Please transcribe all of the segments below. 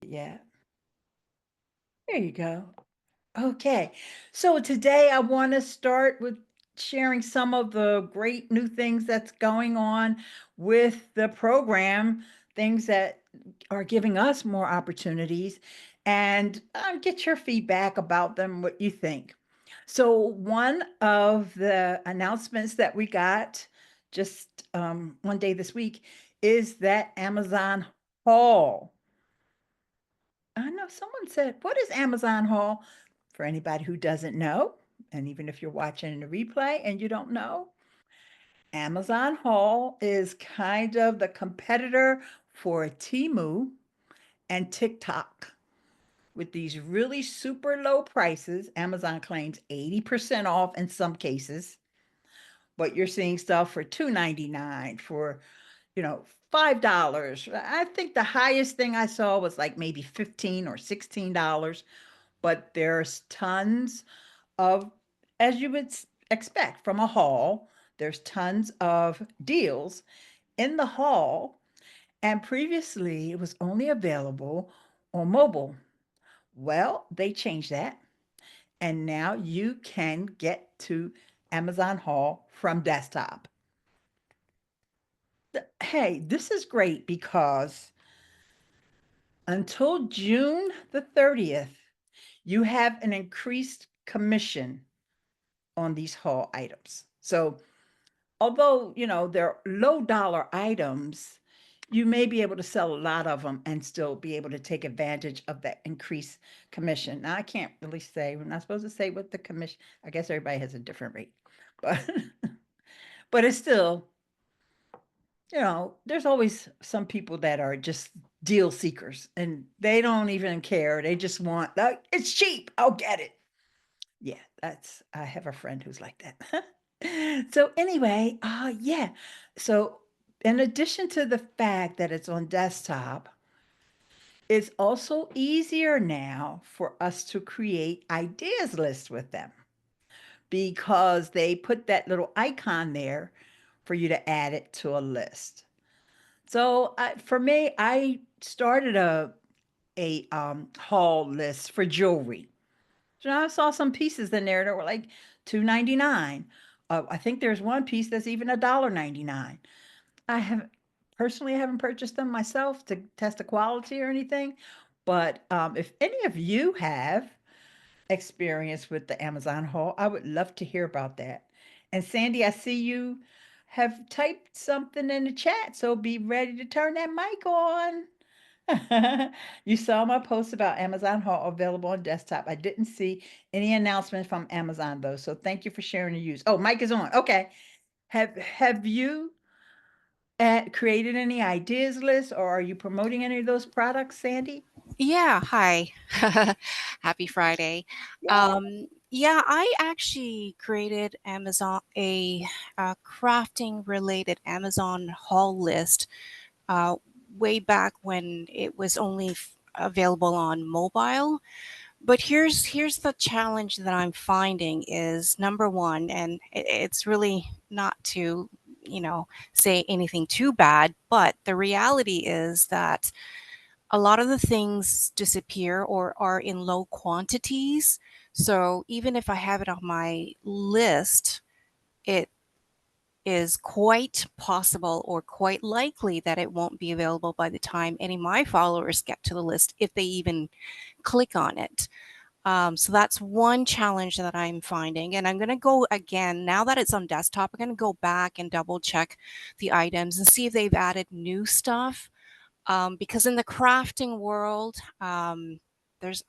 Yeah, there you go. Okay, so today I want to start with sharing some of the great new things that's going on with the program, things that are giving us more opportunities, and get your feedback about them, what you think. So, one of the announcements that we got just one day this week is that Amazon Haul. I know someone said, "What is Amazon Haul?" For anybody who doesn't know, and even if you're watching the replay and you don't know, Amazon Haul is kind of the competitor for Temu and TikTok. With these really super low prices, Amazon claims 80% off in some cases, but you're seeing stuff for $2.99, for, $5. I think the highest thing I saw was like maybe 15 or $16, but there's tons of, as you would expect from a haul, there's tons of deals in the haul. And previously, it was only available on mobile. Well, they changed that. And now you can get to Amazon Haul from desktop. Hey, this is great because until June the 30th, you have an increased commission on these haul items. So although, they're low dollar items, you may be able to sell a lot of them and still be able to take advantage of that increased commission. Now, I can't really say, we're not supposed to say what the commission, I guess everybody has a different rate, but, but it's still, there's always some people that are just deal seekers and they don't even care. They just want, like, it's cheap, I'll get it. Yeah, I have a friend who's like that. So anyway, yeah. So in addition to the fact that it's on desktop, it's also easier now for us to create ideas lists with them because they put that little icon there for you to add it to a list. So for me, I started a haul list for jewelry. So I saw some pieces in there that were like $2.99. I think there's one piece that's even $1.99. I have personally haven't purchased them myself to test the quality or anything, but if any of you have experience with the Amazon haul, I would love to hear about that. And Sandy, I see you have typed something in the chat, so be ready to turn that mic on. You saw my post about Amazon Haul available on desktop. I didn't see any announcements from Amazon though, so thank you for sharing the use. Oh, mic is on. Okay. Have you created any ideas lists or are you promoting any of those products, Sandy? Yeah, hi. Happy Friday. Yeah. Yeah, I actually created a crafting related Amazon haul list uh, way back when it was only available on mobile. But here's the challenge that I'm finding is number one, and it's really not to say anything too bad, but the reality is that a lot of the things disappear or are in low quantities. So even if I have it on my list, it is quite possible or quite likely that it won't be available by the time any of my followers get to the list, if they even click on it. So that's one challenge that I'm finding. And I'm going to go again, now that it's on desktop, I'm going to go back and double check the items and see if they've added new stuff, because in the crafting world, there's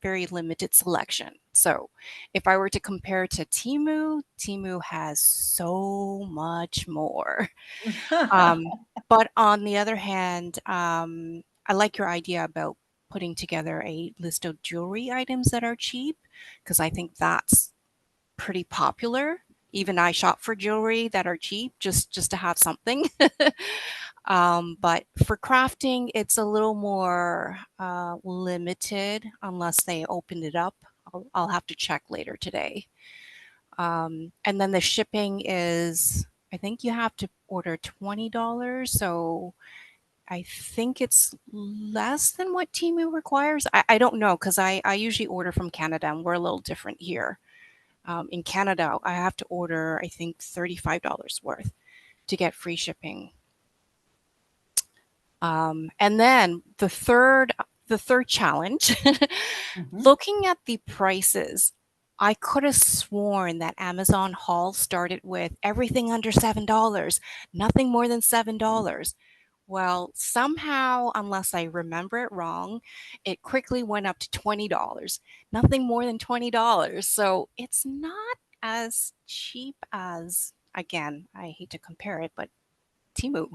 very limited selection. So if I were to compare to Temu, Temu has so much more. But on the other hand, I like your idea about putting together a list of jewelry items that are cheap, because I think that's pretty popular. Even I shop for jewelry that are cheap just to have something. But for crafting, it's a little more limited unless they opened it up. I'll have to check later today. And then the shipping is, I think you have to order $20. So I think it's less than what Temu requires. I don't know because I usually order from Canada and we're a little different here. In Canada, I have to order, I think, $35 worth to get free shipping. And then the third challenge, Mhm. looking at the prices, I could have sworn that Amazon haul started with everything under $7, nothing more than $7. Well, somehow, unless I remember it wrong, it quickly went up to $20, nothing more than $20. So it's not as cheap as, again, I hate to compare it, but Temu.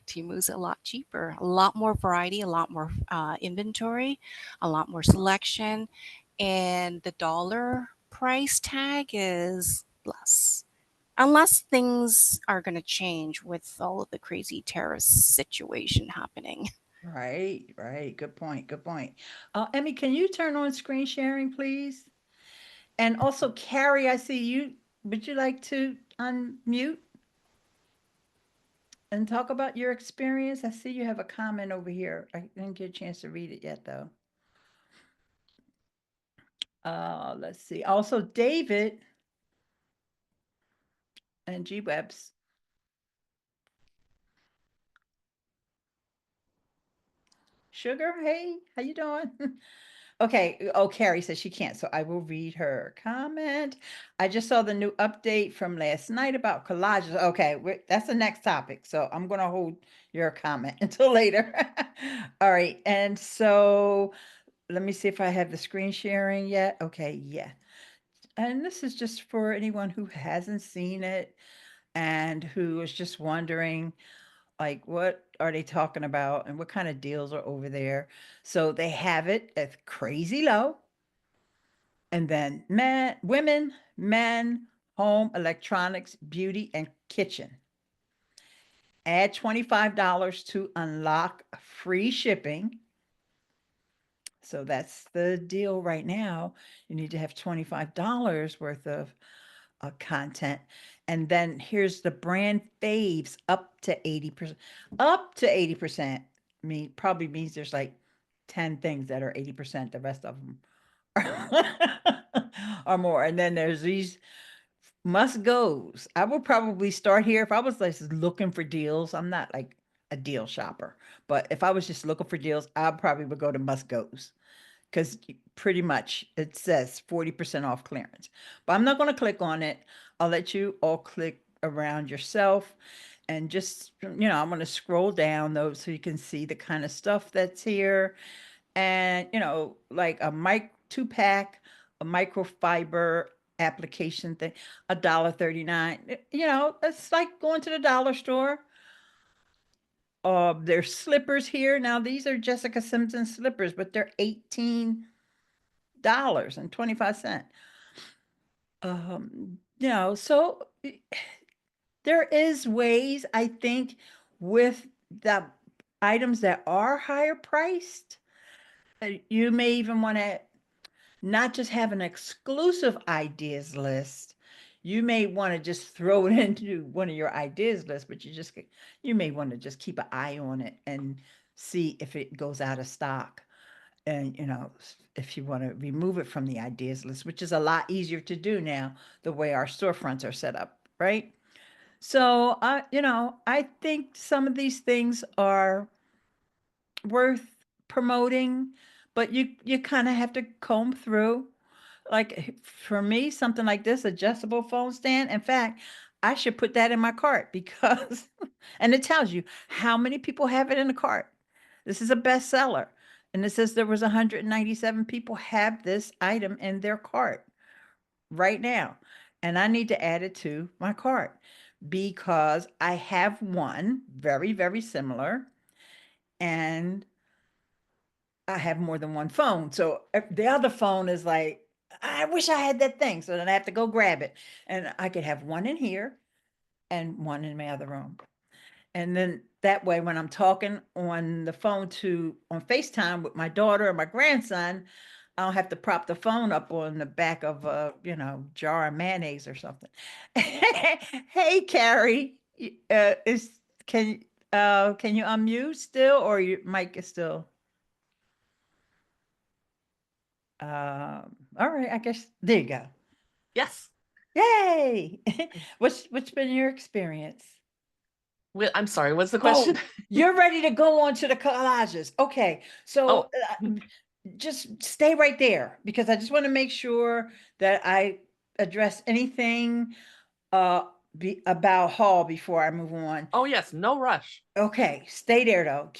Temu's a lot cheaper, a lot more variety, a lot more inventory, a lot more selection, and the dollar price tag is less. Unless things are going to change with all of the crazy tariff situation happening. Right, right. Good point. Good point. Emmy, can you turn on screen sharing, please? And also, Carrie, I see you. Would you like to unmute and talk about your experience? I see you have a comment over here. I didn't get a chance to read it yet, though. Let's see. Also, David and G Webs. Sugar, hey, how you doing? Okay. Oh, Carrie says she can't, so I will read her comment. I just saw the new update from last night about collages. Okay, that's the next topic. So I'm going to hold your comment until later. All right. And so let me see if I have the screen sharing yet. Okay, yeah. And this is just for anyone who hasn't seen it and who is just wondering, like, what are they talking about and what kind of deals are over there? So they have it at crazy low. And then men, women, men, home, electronics, beauty, and kitchen. Add $25 to unlock free shipping. So that's the deal right now. You need to have $25 worth of content. And then here's the brand faves up to 80%. Up to 80%. Probably means there's like 10 things that are 80%. The rest of them are more. And then there's these must goes. I would probably start here if I was like looking for deals. I'm not like a deal shopper, but if I was just looking for deals, I probably would go to must goes because pretty much it says 40% off clearance. But I'm not going to click on it. I'll let you all click around yourself and just, I'm going to scroll down those so you can see the kind of stuff that's here. And, like a mic 2 pack, a microfiber application thing, $1.39. It's like going to the dollar store. There's slippers here. Now these are Jessica Simpson slippers, but they're $18.25. So there is ways I think with the items that are higher priced, you may even want to not just have an exclusive ideas list. You may want to just throw it into one of your ideas lists, but you may want to just keep an eye on it and see if it goes out of stock. And if you want to remove it from the ideas list, which is a lot easier to do now, the way our storefronts are set up, right? So I think some of these things are worth promoting, but you kind of have to comb through. Like for me, something like this adjustable phone stand. In fact, I should put that in my cart because, and it tells you how many people have it in the cart. This is a bestseller. And it says there was 197 people have this item in their cart right now. And I need to add it to my cart because I have one very, very similar. And I have more than one phone. So the other phone is like, I wish I had that thing. So then I have to go grab it. And I could have one in here and one in my other room. And then that way, when I'm talking on the phone on FaceTime with my daughter or my grandson, I don't have to prop the phone up on the back of a, jar of mayonnaise or something. Hey, Carrie, is can Can you unmute still, or your mic is still? All right, I guess there you go. Yes. Yay! What's been your experience? I'm sorry, what's the question? Oh, you're ready to go on to the collages. Okay, so just stay right there because I just want to make sure that I address anything about Hall before I move on. Oh, yes, no rush. Okay, stay there though.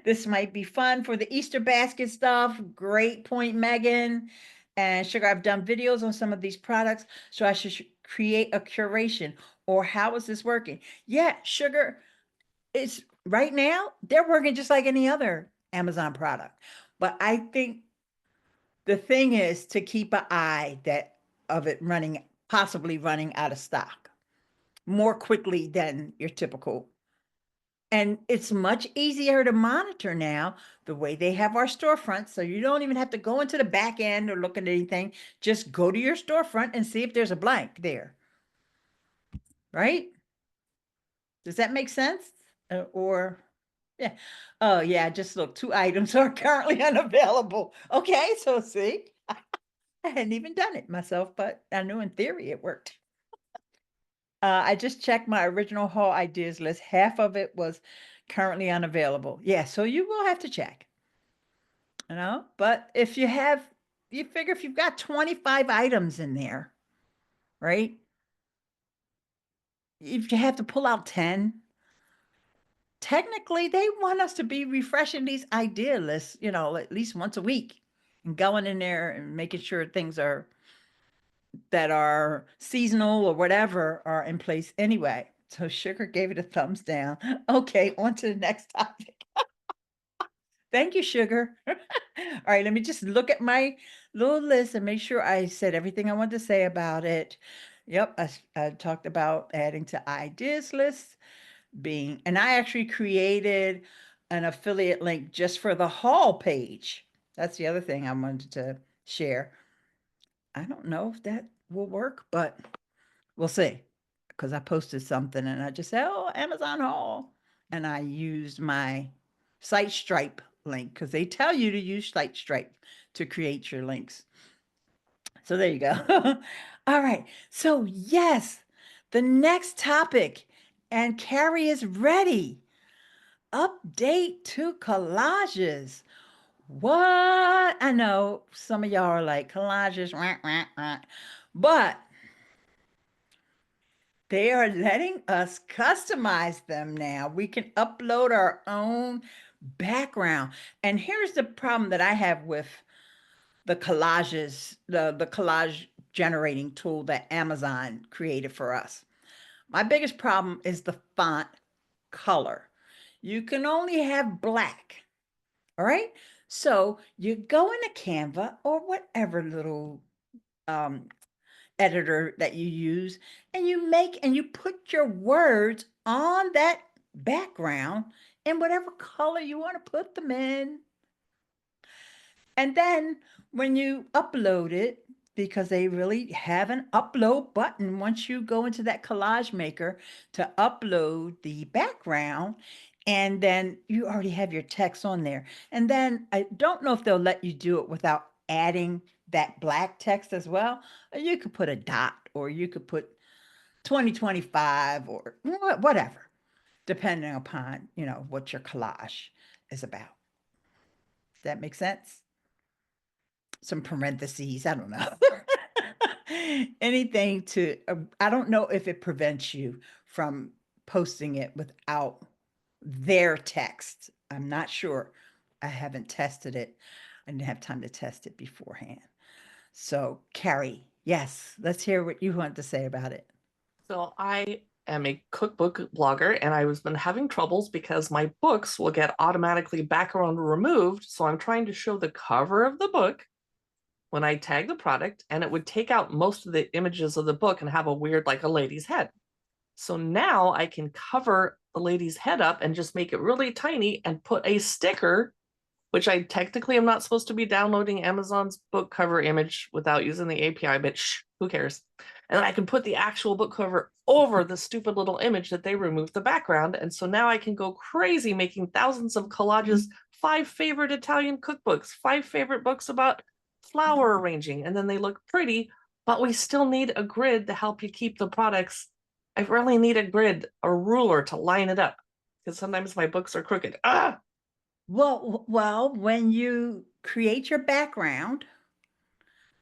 This might be fun for the Easter basket stuff. Great point, Megan. And Sugar, I've done videos on some of these products, so I should create a curation. Or how is this working? Yeah, Sugar, it's right now, they're working just like any other Amazon product. But I think the thing is to keep an eye that of it running, possibly running out of stock more quickly than your typical. And it's much easier to monitor now the way they have our storefront. So you don't even have to go into the back end or look at anything. Just go to your storefront and see if there's a blank there. Right? Does that make sense? Or, yeah. Oh, yeah. Just look, 2 items are currently unavailable. Okay. So see, I hadn't even done it myself, but I knew in theory it worked. I just checked my original haul ideas list. Half of it was currently unavailable. Yeah, so you will have to check, but if you figure if you've got 25 items in there, right? If you have to pull out 10, technically they want us to be refreshing these idea lists, at least once a week and going in there and making sure things that are seasonal or whatever are in place anyway. So Sugar gave it a thumbs down. Okay, on to the next topic. Thank you, Sugar. All right, let me just look at my little list and make sure I said everything I wanted to say about it. Yep, I talked about adding to ideas list and I actually created an affiliate link just for the haul page. That's the other thing I wanted to share. I don't know if that will work, but we'll see. Because I posted something and I just said, oh, Amazon haul. And I used my Site Stripe link because they tell you to use Site Stripe to create your links. So there you go. All right. So, yes, the next topic, and Carrie is ready. Update to collages. What? I know some of y'all are like collages, but they are letting us customize them now. We can upload our own background. And here's the problem that I have with the collages, the collage generating tool that Amazon created for us. My biggest problem is the font color. You can only have black. All right. So you go into Canva or whatever little editor that you use, and you put your words on that background in whatever color you want to put them in. And then when you upload it, because they really have an upload button once you go into that collage maker to upload the background, and then you already have your text on there. And then I don't know if they'll let you do it without adding that black text as well. You could put a dot or you could put 2025 or whatever, depending upon, what your collage is about. Does that make sense? Some parentheses, I don't know. Anything I don't know if it prevents you from posting it without their text. I'm not sure. I haven't tested it. I didn't have time to test it beforehand. So, Carrie, yes, let's hear what you want to say about it. So I am a cookbook blogger, and I was been having troubles because my books will get automatically background removed. So I'm trying to show the cover of the book when I tag the product, and it would take out most of the images of the book and have a weird, like a lady's head. So now I can cover the lady's head up and just make it really tiny and put a sticker which I technically am not supposed to be downloading Amazon's book cover image without using the API, but who cares? And then I can put the actual book cover over the stupid little image that they removed the background. And so now I can go crazy making thousands of collages, 5 favorite Italian cookbooks, 5 favorite books about flower arranging, and then they look pretty, but we still need a grid to help you keep the products. I really need a grid, a ruler to line it up, because sometimes my books are crooked. Well, when you create your background,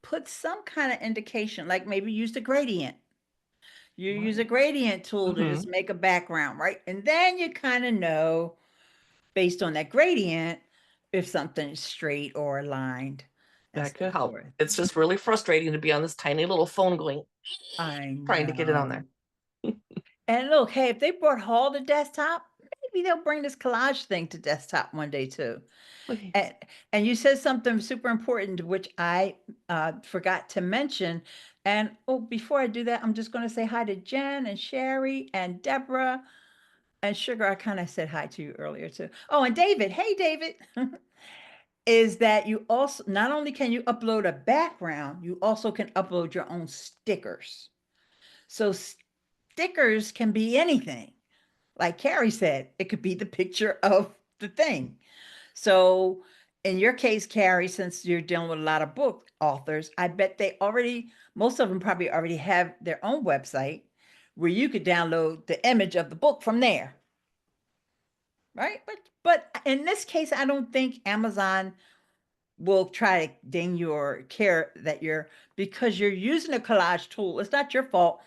put some kind of indication, like maybe use the gradient. You use a gradient tool to just make a background, right? And then you kind of know, based on that gradient, if something is straight or aligned. That could help. It's just really frustrating to be on this tiny little phone going, trying to get it on there. And look, hey, if they brought Hall to desktop, maybe they'll bring this collage thing to desktop one day too. And you said something super important, which I forgot to mention. And before I do that, I'm just going to say hi to Jen and Sherry and Deborah and Sugar. I kind of said hi to you earlier too. Oh, and David. Hey, David. Is that you also, not only can you upload a background, you also can upload your own stickers. So stickers can be anything. Like Carrie said, it could be the picture of the thing. So in your case, Carrie, since you're dealing with a lot of book authors, I bet most of them probably already have their own website where you could download the image of the book from there. Right? But in this case, I don't think Amazon will try to ding you or care that because you're using a collage tool. It's not your fault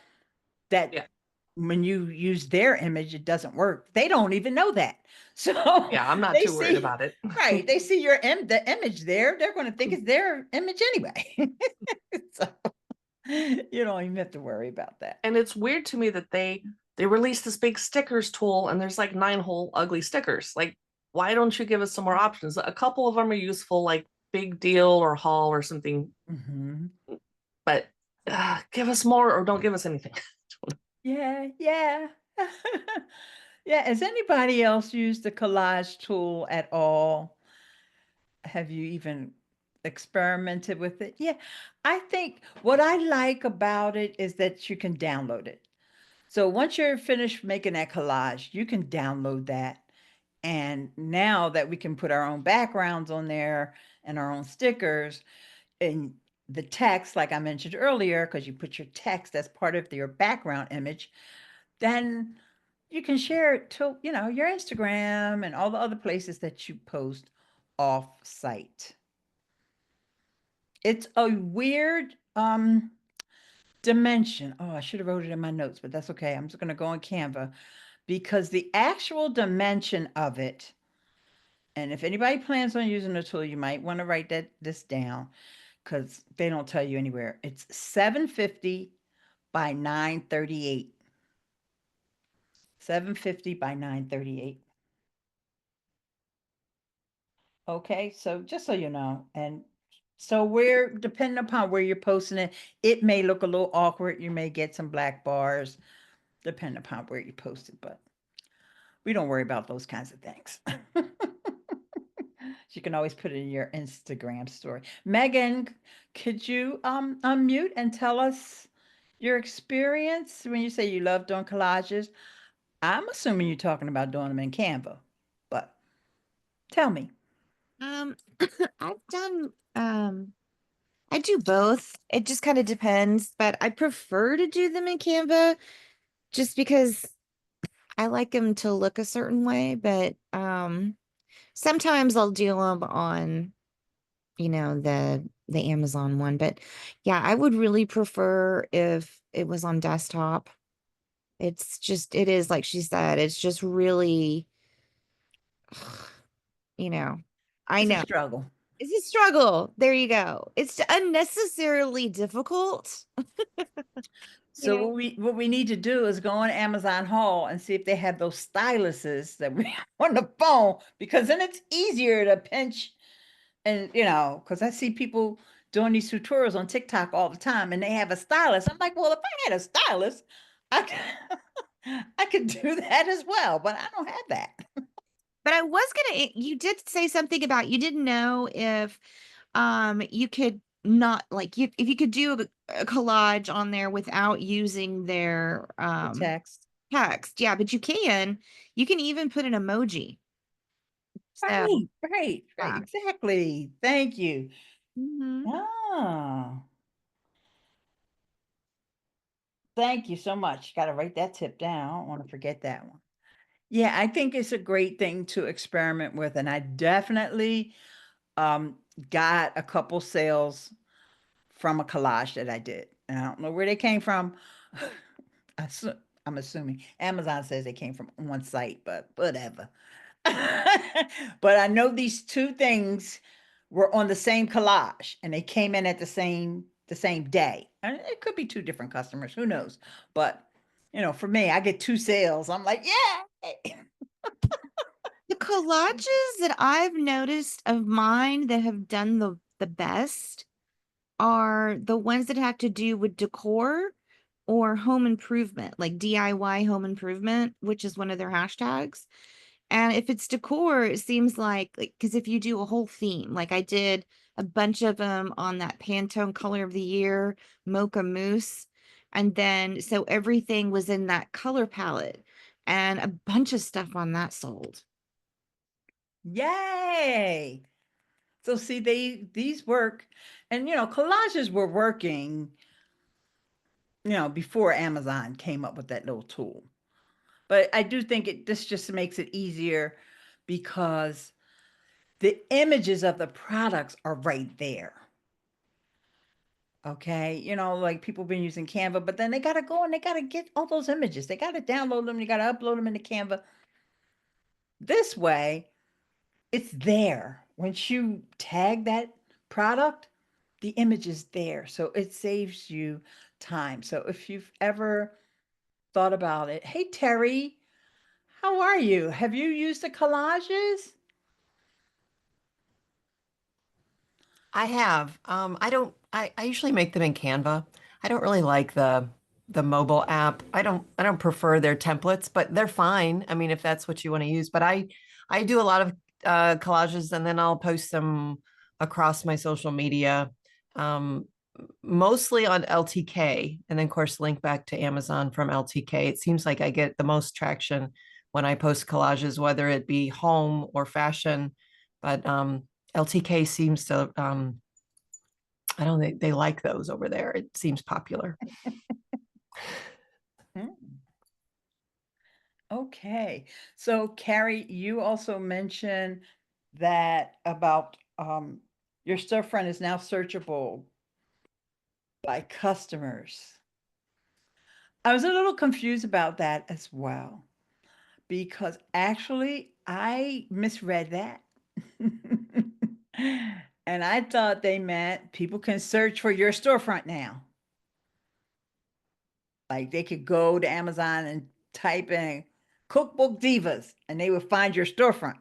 that when you use their image, it doesn't work. They don't even know that. So yeah, I'm not too worried about it. Right. They see the image there. They're going to think it's their image anyway. So you don't even have to worry about that. And it's weird to me that they released this big stickers tool and there's like 9 whole ugly stickers. Like, why don't you give us some more options? A couple of them are useful, like big deal or haul or something. But give us more or don't give us anything. Yeah. Yeah. Has anybody else used the collage tool at all? Have you even experimented with it? Yeah, I think what I like about it is that you can download it. So once you're finished making that collage, you can download that. And now that we can put our own backgrounds on there and our own stickers and the text, like I mentioned earlier, because you put your text as part of your background image, then you can share it to, your Instagram and all the other places that you post off site. It's a weird dimension. Oh, I should have wrote it in my notes, but that's okay. I'm just going to go on Canva because the actual dimension of it, and if anybody plans on using the tool, you might want to write this down because they don't tell you anywhere. It's 750 by 938. 750 by 938. Okay, so just so you know, and so depending upon where you're posting it, it may look a little awkward. You may get some black bars, depending upon where you post it, but we don't worry about those kinds of things. You can always put it in your Instagram story. Megan, could you unmute and tell us your experience when you say you love doing collages? I'm assuming you're talking about doing them in Canva, but tell me. I've done I do both. It just kind of depends, but I prefer to do them in Canva just because I like them to look a certain way, but sometimes I'll do them on the Amazon one, but yeah, I would really prefer if it was on desktop. It is like she said, it's just really I know. It's a struggle. It's a struggle. There you go. It's unnecessarily difficult. So what we need to do is go on Amazon Haul and see if they have those styluses that we have on the phone, because then it's easier to pinch and because I see people doing these tutorials on TikTok all the time and they have a stylus. I'm like, well, if I had a stylus, I could do that as well, but I don't have that. But I was gonna, you did say something about you didn't know if you could not like you if you could do a collage on there without using their The text. text. Yeah, but you can even put an emoji. So Right, right, right. yeah. Exactly. Thank you. Mhm. Ah, thank you so much. Got to write that tip down. I don't want to forget that one. Yeah, I think it's a great thing to experiment with, and I definitely um got a couple sales from a collage that I did. And I don't know where they came from. I assu- I'm assuming Amazon says they came from one site, but whatever. But I know these two things were on the same collage and they came in at the same day. And it could be two different customers, who knows? But for me, I get two sales. I'm like, yeah. The collages that I've noticed of mine that have done the best are the ones that have to do with decor or home improvement, like DIY home improvement, which is one of their hashtags. And if it's decor, it seems like because if you do a whole theme, like I did a bunch of them on that Pantone color of the year, Mocha Mousse. And then so everything was in that color palette and a bunch of stuff on that sold. Yay. So see, these work, and collages were working, before Amazon came up with that little tool. But I do think this just makes it easier because the images of the products are right there. Okay. Like people been using Canva, but then they got to go and they got to get all those images. They got to download them. You got to upload them into Canva. This way, it's there. Once you tag that product, the image is there. So it saves you time. So if you've ever thought about it, hey, Terry, how are you? Have you used the collages? I have. I don't. I usually make them in Canva. I don't really like the mobile app. I don't prefer their templates, but they're fine. I mean, if that's what you want to use. But I do a lot of collages, and then I'll post them across my social media, um, mostly on LTK, and then of course link back to Amazon from LTK. It seems like I get the most traction when I post collages, whether it be home or fashion. But LTK seems to, I don't think they like those over there. It seems popular. Hmm. Okay. So, Carrie, you also mentioned that about your storefront is now searchable by customers. I was a little confused about that as well because actually I misread that. And I thought they meant people can search for your storefront now. Like they could go to Amazon and type in cookbook divas and they would find your storefront.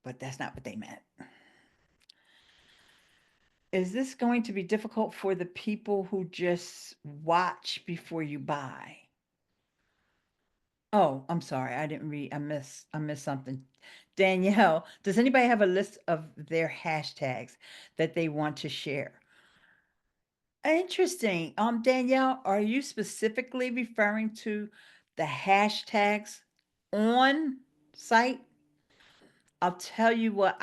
But that's not what they meant. Is this going to be difficult for the people who just watch before you buy? Oh, I'm sorry. I didn't read. I missed something. Danielle, does anybody have a list of their hashtags that they want to share? Interesting. Danielle, are you specifically referring to the hashtags on site? I'll tell you what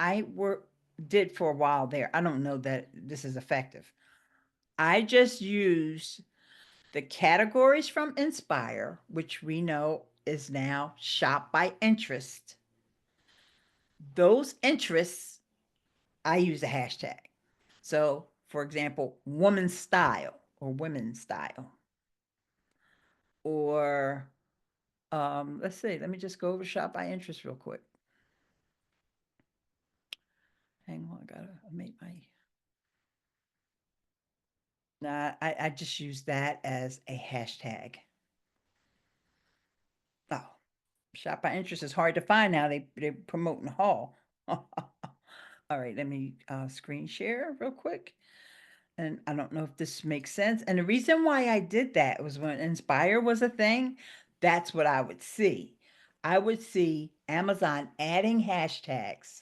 did for a while there. I don't know that this is effective. I just used the categories from Inspire, which we know is now shop by interest. Those interests, I use a hashtag. So, for example, woman's style or women's style. Or let's see, let me just go over shop by interest real quick. Hang on, I gotta make my. Nah, I just use that as a hashtag. Oh, shop by interest is hard to find now. They're promoting haul. All right, let me screen share real quick. And I don't know if this makes sense. And the reason why I did that was when Inspire was a thing, that's what I would see. I would see Amazon adding hashtags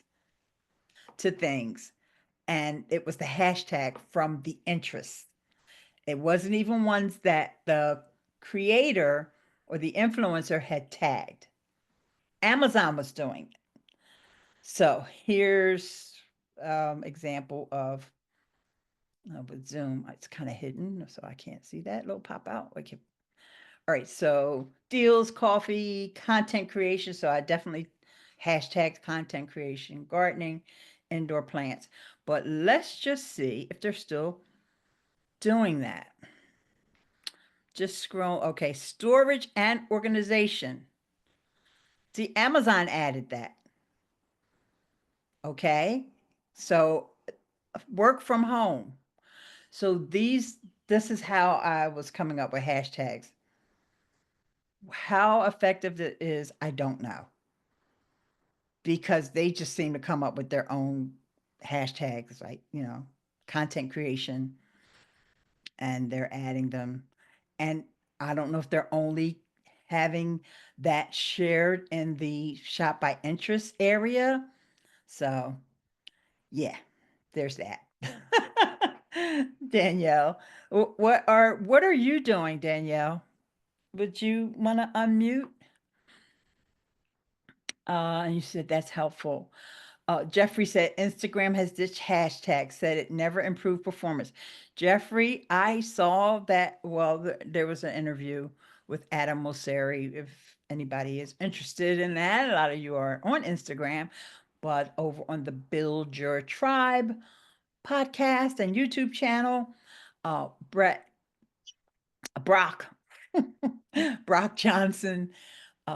to things, and it was the hashtag from the interest. It wasn't even ones that the creator or the influencer had tagged. Amazon was doing it. So here's example of with Zoom. It's kind of hidden, so I can't see that little pop out. Okay. All right. So deals, coffee, content creation. So I definitely hashtag content creation, gardening, indoor plants. But let's just see if they're still doing that. Just scroll. Okay, storage and organization. See, Amazon added that. Okay, so work from home. So this is how I was coming up with hashtags. How effective it is, I don't know. Because they just seem to come up with their own hashtags, like, content creation, and they're adding them. And I don't know if they're only having that shared in the shop by interest area. So, yeah, there's that. Danielle, what are you doing, Danielle? Would you want to unmute? And you said that's helpful. Jeffrey said Instagram has this hashtag, said it never improved performance. Jeffrey, I saw that. Well, there was an interview with Adam Mosseri. If anybody is interested in that, a lot of you are on Instagram, but over on the Build Your Tribe podcast and YouTube channel, Brock, Brock Johnson,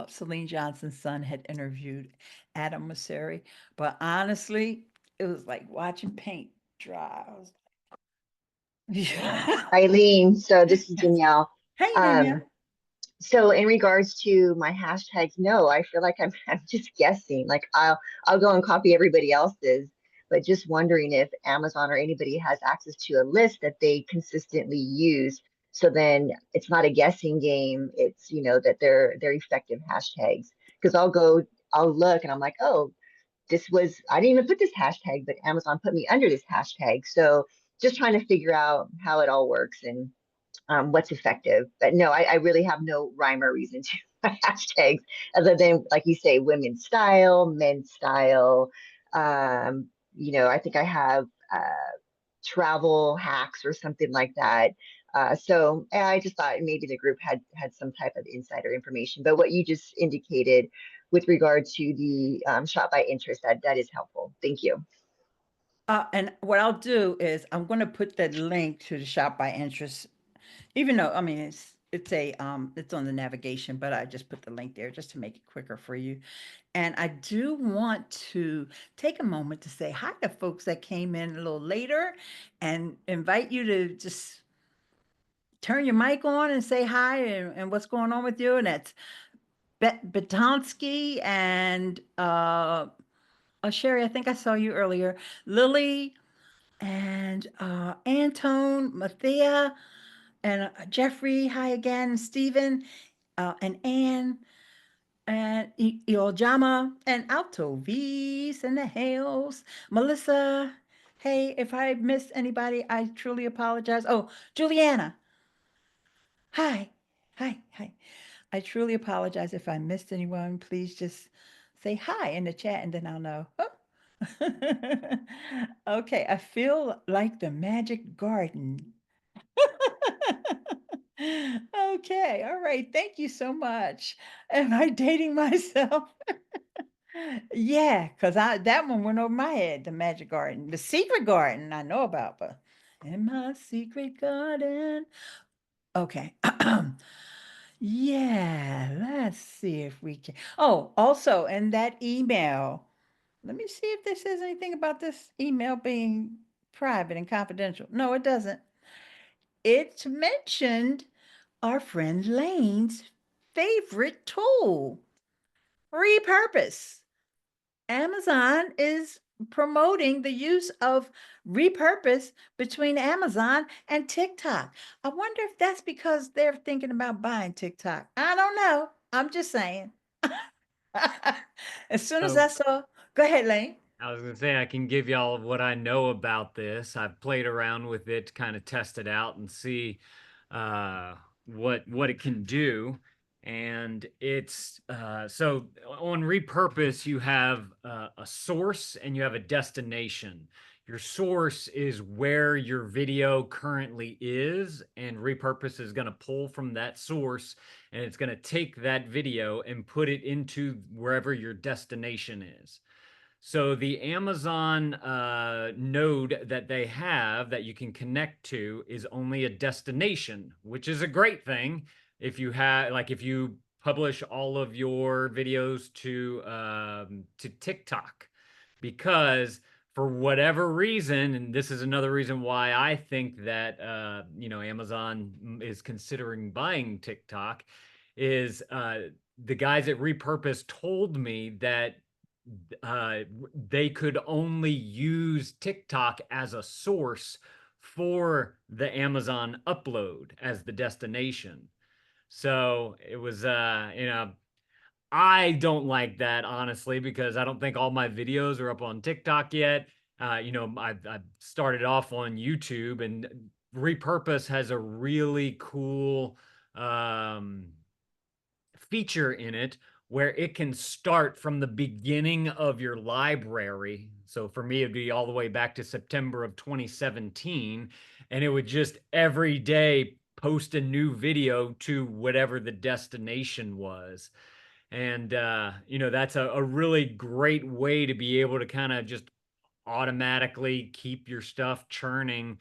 Celine Johnson's son had interviewed Adam Mosseri, but honestly, it was like watching paint dry. Yeah. Ileane, so this is Danielle. Hey, Danielle. So in regards to my hashtags, no, I feel like I'm just guessing. Like I'll go and copy everybody else's, but just wondering if Amazon or anybody has access to a list that they consistently use. So then it's not a guessing game. It's, that they're effective hashtags. Because I'll look and I'm like, oh, I didn't even put this hashtag, but Amazon put me under this hashtag. So just trying to figure out how it all works and what's effective. But no, I really have no rhyme or reason to my hashtags other than, like you say, women's style, men's style. I think I have travel hacks or something like that. So I just thought maybe the group had some type of insider information. But what you just indicated with regard to the shop by interest, that is helpful. Thank you. And what I'll do is I'm going to put the link to the shop by interest, even though, I mean, it's on the navigation, but I just put the link there just to make it quicker for you. And I do want to take a moment to say hi to folks that came in a little later and invite you to just turn your mic on and say hi and what's going on with you. And that's Betonsky and Sherry, I think I saw you earlier. Lily and Antone, Mathia, and Jeffrey, hi again, Stephen, and Anne, and Iojama, and Alto V's in the hills. Melissa, hey, if I missed anybody, I truly apologize. Oh, Juliana, hi, hi. I truly apologize if I missed anyone. Please just say hi in the chat and then I'll know. Oh. Okay, I feel like the magic garden. Okay, all right. Thank you so much. Am I dating myself? Yeah, because that one went over my head, the magic garden. The secret garden I know about, but in my secret garden. Okay. Yeah, let's see if we can. Oh, also in that email, let me see if this says anything about this email being private and confidential. No, it doesn't. It's mentioned our friend Lane's favorite tool, Repurpose. Amazon is promoting the use of Repurpose between Amazon and TikTok. I wonder if that's because they're thinking about buying TikTok. I don't know. I'm just saying. As soon as So I saw, go ahead, Lane. I was gonna say I can give y'all what I know about this. I've played around with it to kind of test it out and see uh, what it can do. And it's so on Repurpose, you have a source and you have a destination. Your source is where your video currently is, and Repurpose is going to pull from that source and it's going to take that video and put it into wherever your destination is. So the Amazon node that they have that you can connect to is only a destination, which is a great thing. If you have, like, if you publish all of your videos to TikTok, because for whatever reason, and this is another reason why I think that Amazon is considering buying TikTok, is the guys at Repurpose told me that uh, they could only use TikTok as a source for the Amazon upload as the destination. So it was, I don't like that, honestly, because I don't think all my videos are up on TikTok yet. I've started off on YouTube, and Repurpose has a really cool feature in it where it can start from the beginning of your library. So for me, it'd be all the way back to September of 2017. And it would just every day post a new video to whatever the destination was. And, that's a really great way to be able to kind of just automatically keep your stuff churning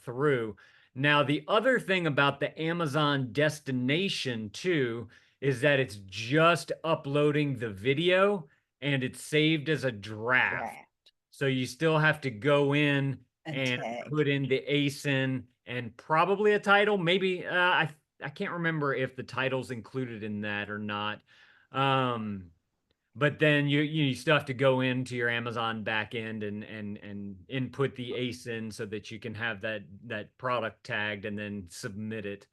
through. Now, the other thing about the Amazon destination, too, is that it's just uploading the video and it's saved as a draft. Draft So you still have to go in and and tag. put in the ASIN and probably a title. Maybe I can't remember if the title's included in that or not. But then you still have to go into your Amazon backend and input the ASIN so that you can have that product tagged and then submit it.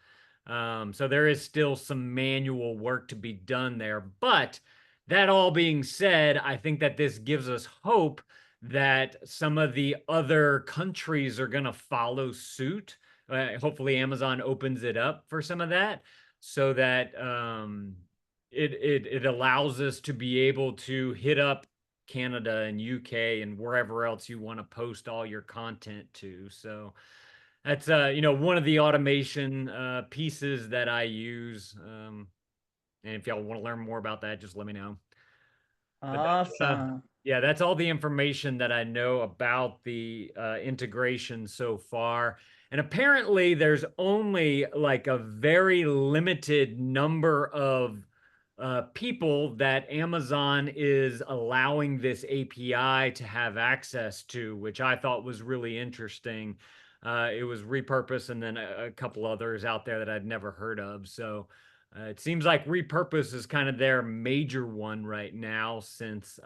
So there is still some manual work to be done there. But that all being said, I think that this gives us hope that some of the other countries are going to follow suit. Hopefully, Amazon opens it up for some of that so that it allows us to be able to hit up Canada and UK and wherever else you want to post all your content to. So that's one of the automation pieces that I use. And if y'all want to learn more about that, just let me know. Awesome. Yeah, that's all the information that I know about the integration so far. And apparently there's only like a very limited number of people that Amazon is allowing this API to have access to, which I thought was really interesting. It was Repurpose and then a couple others out there that I'd never heard of. So it seems like Repurpose is kind of their major one right now, since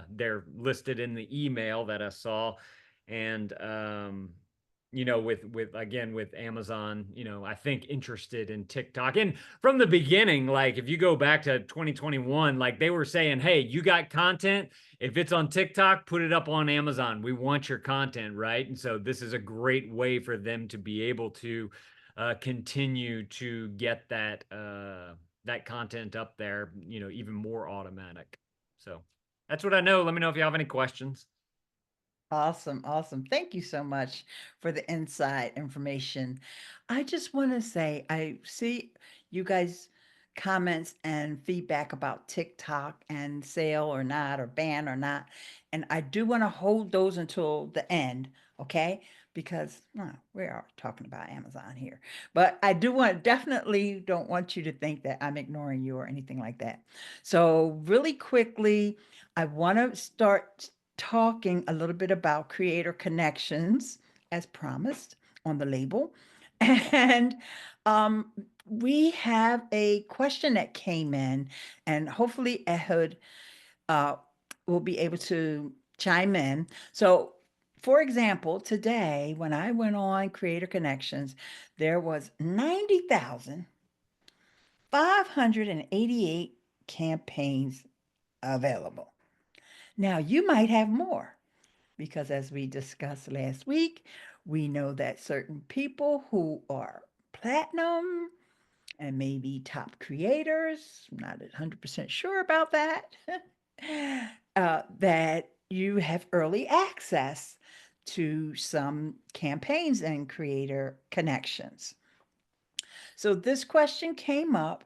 they're listed in the email that I saw. And with Amazon, I think interested in TikTok. And from the beginning, like if you go back to 2021, like they were saying, hey, you got content. If it's on TikTok, put it up on Amazon. We want your content, right? And so this is a great way for them to be able to continue to get that content up there, even more automatic. So that's what I know. Let me know if you have any questions. Awesome. Awesome. Thank you so much for the inside information. I just want to say, I see you guys comments and feedback about TikTok and sale or not, or ban or not. And I do want to hold those until the end. Okay. Because we are talking about Amazon here, but I definitely don't want you to think that I'm ignoring you or anything like that. So really quickly, I want to start talking a little bit about creator connections as promised on the label. And we have a question that came in, and hopefully Ehud will be able to chime in. So for example, today when I went on Creator Connections, there was 90,588 campaigns available. Now, you might have more because, as we discussed last week, we know that certain people who are platinum and maybe top creators, I'm not 100% sure about that, that you have early access to some campaigns and creator connections. So this question came up,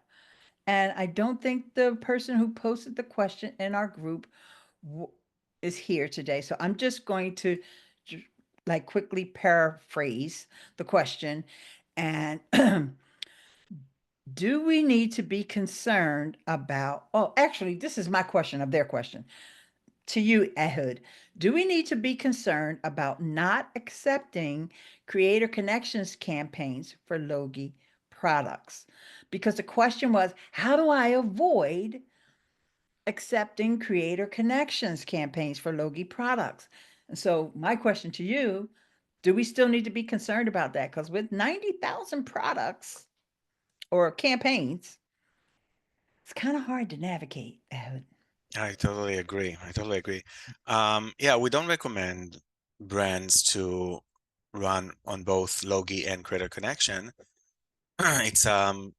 and I don't think the person who posted the question in our group is here today. So I'm just going to like quickly paraphrase the question. And do we need to be concerned about, oh, actually, this is my question of their question to you, Ehud. Do we need to be concerned about not accepting Creator Connections campaigns for Logie products? Because the question was, how do I avoid accepting Creator Connections campaigns for Logie products? And so my question to you, do we still need to be concerned about that? Because with 90,000 products or campaigns, it's kind of hard to navigate, Ehud. I totally agree. I totally agree. Yeah, we don't recommend brands to run on both Logie and Creator Connection. It's kind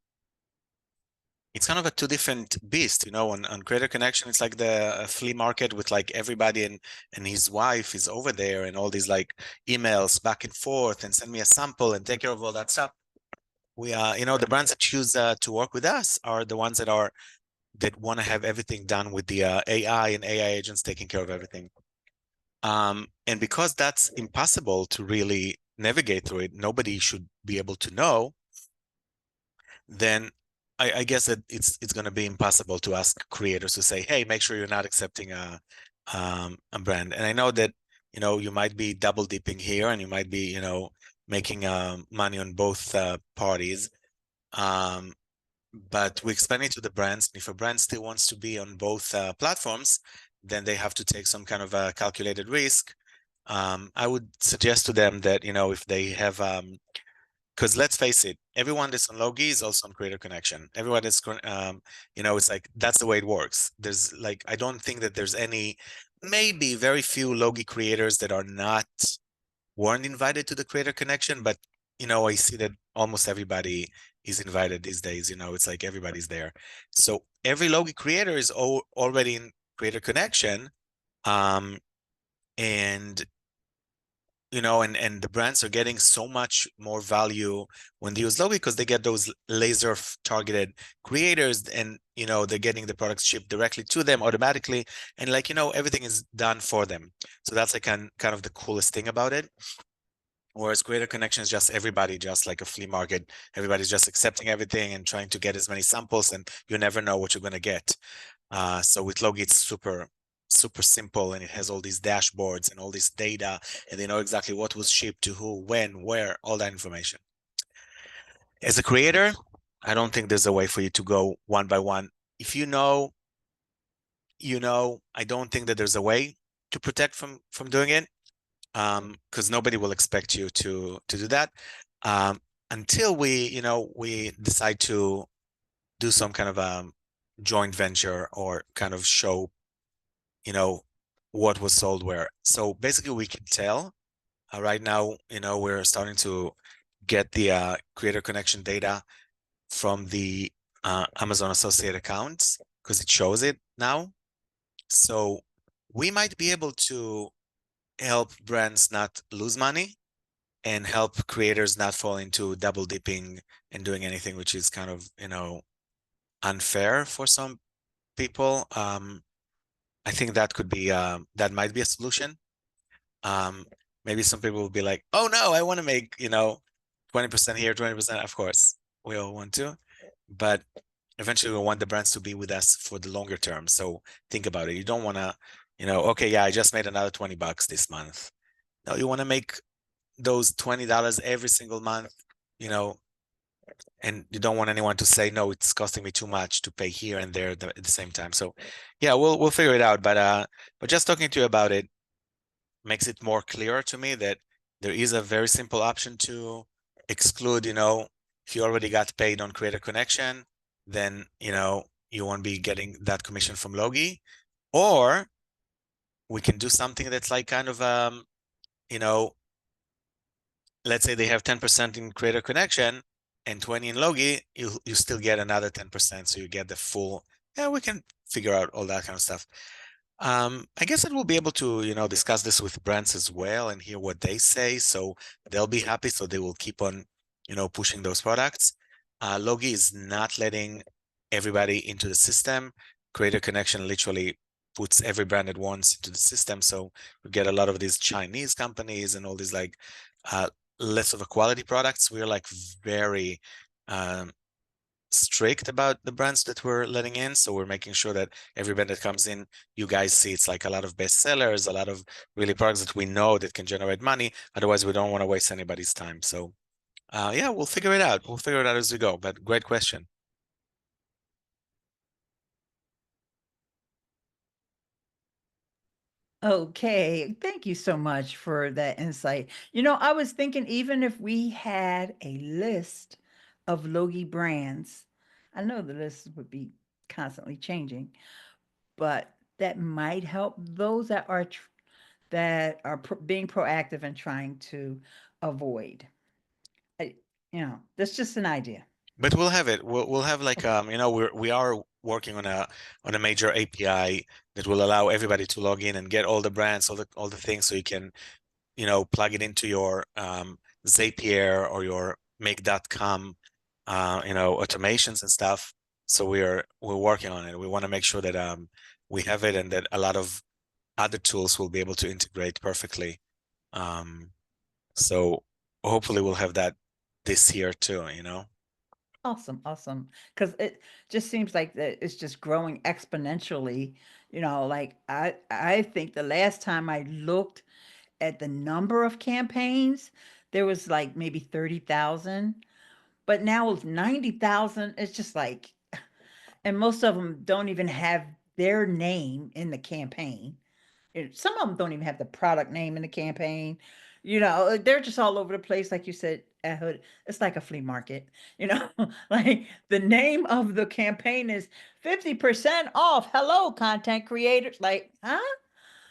of a two different beast, you know. On Creator Connection, it's like the flea market with like everybody and his wife is over there and all these like emails back and forth and send me a sample and take care of all that stuff. We are, you know, the brands that choose to work with us are the ones that want to have everything done with the AI and AI agents taking care of everything. And because that's impossible to really navigate through it, nobody should be able to know, then I guess that it's going to be impossible to ask creators to say, hey, make sure you're not accepting a brand. And I know that, you know, you might be double dipping here and you might be, you know, making money on both parties. But we explain it to the brands. If a brand still wants to be on both platforms, then they have to take some kind of a calculated risk. I would suggest to them that, you know, if they have, because let's face it, everyone that's on Logie is also on Creator Connection. Everyone that's, you know, it's like, that's the way it works. There's like, I don't think that there's maybe very few Logie creators that weren't invited to the Creator Connection, but, you know, I see that almost everybody is invited these days. You know, it's like everybody's there. So every Logie creator is already in Creator Connection. And you know, and the brands are getting so much more value when they use Logie because they get those laser targeted creators, and you know, they're getting the products shipped directly to them automatically, and like, you know, everything is done for them. So that's like kind of the coolest thing about it. Whereas Creator Connection is just everybody, just like a flea market. Everybody's just accepting everything and trying to get as many samples, and you never know what you're going to get. So with Logie, it's super simple, and it has all these dashboards and all this data, and they know exactly what was shipped to who, when, where, all that information. As a creator, I don't think there's a way for you to go one by one. If you know, you know, I don't think that there's a way to protect from doing it. Because nobody will expect you to do that until we decide to do some kind of a joint venture or kind of show, you know, what was sold where. So basically we can tell right now, you know, we're starting to get the Creator Connection data from the Amazon associate accounts because it shows it now. So we might be able to help brands not lose money and help creators not fall into double dipping and doing anything which is kind of, you know, unfair for some people. I think that could be that might be a solution. Maybe some people will be like, oh no, I want to make, you know, 20% here, 20%. Of course we all want to, but eventually we want the brands to be with us for the longer term. So think about it. You don't want to, you know, okay, yeah, I just made another $20 this month. No, you want to make those $20 every single month, you know, and you don't want anyone to say, no, it's costing me too much to pay here and there at the same time. So yeah, we'll figure it out. But just talking to you about it makes it more clear to me that there is a very simple option to exclude, you know, if you already got paid on Creator Connection, then, you know, you won't be getting that commission from Logie. Or we can do something that's like kind of, you know, let's say they have 10% in Creator Connection and 20 in Logie, you still get another 10%. So you get the full, yeah, we can figure out all that kind of stuff. I guess that we'll be able to, you know, discuss this with brands as well and hear what they say. So they'll be happy. So they will keep on, you know, pushing those products. Logie is not letting everybody into the system. Creator Connection literally puts every brand at once into the system. So we get a lot of these Chinese companies and all these like less of a quality products. We're like very strict about the brands that we're letting in. So we're making sure that every brand that comes in, you guys see it's like a lot of bestsellers, a lot of really products that we know that can generate money. Otherwise, we don't want to waste anybody's time. So yeah, we'll figure it out. We'll figure it out as we go. But great question. Okay, thank you so much for that insight. You know, I was thinking even if we had a list of Logie brands, I know the list would be constantly changing, but that might help those that are being proactive and trying to avoid. I, that's just an idea. But we'll have it. We'll have like you know, we are working on a major API that will allow everybody to log in and get all the brands, all the things, so you can, you know, plug it into your Zapier or your make.com you know, automations and stuff. So we're working on it. We want to make sure that we have it and that a lot of other tools will be able to integrate perfectly. So hopefully we'll have that this year too, you know. Awesome, awesome. Because it just seems like that it's just growing exponentially. Like I think the last time I looked at the number of campaigns, there was like maybe 30,000, but now it's 90,000. It's just like, and most of them don't even have their name in the campaign. Some of them don't even have the product name in the campaign. They're just all over the place, like you said, Ehud. It's like a flea market. Like the name of the campaign is 50% off. Hello, content creators. Like, huh?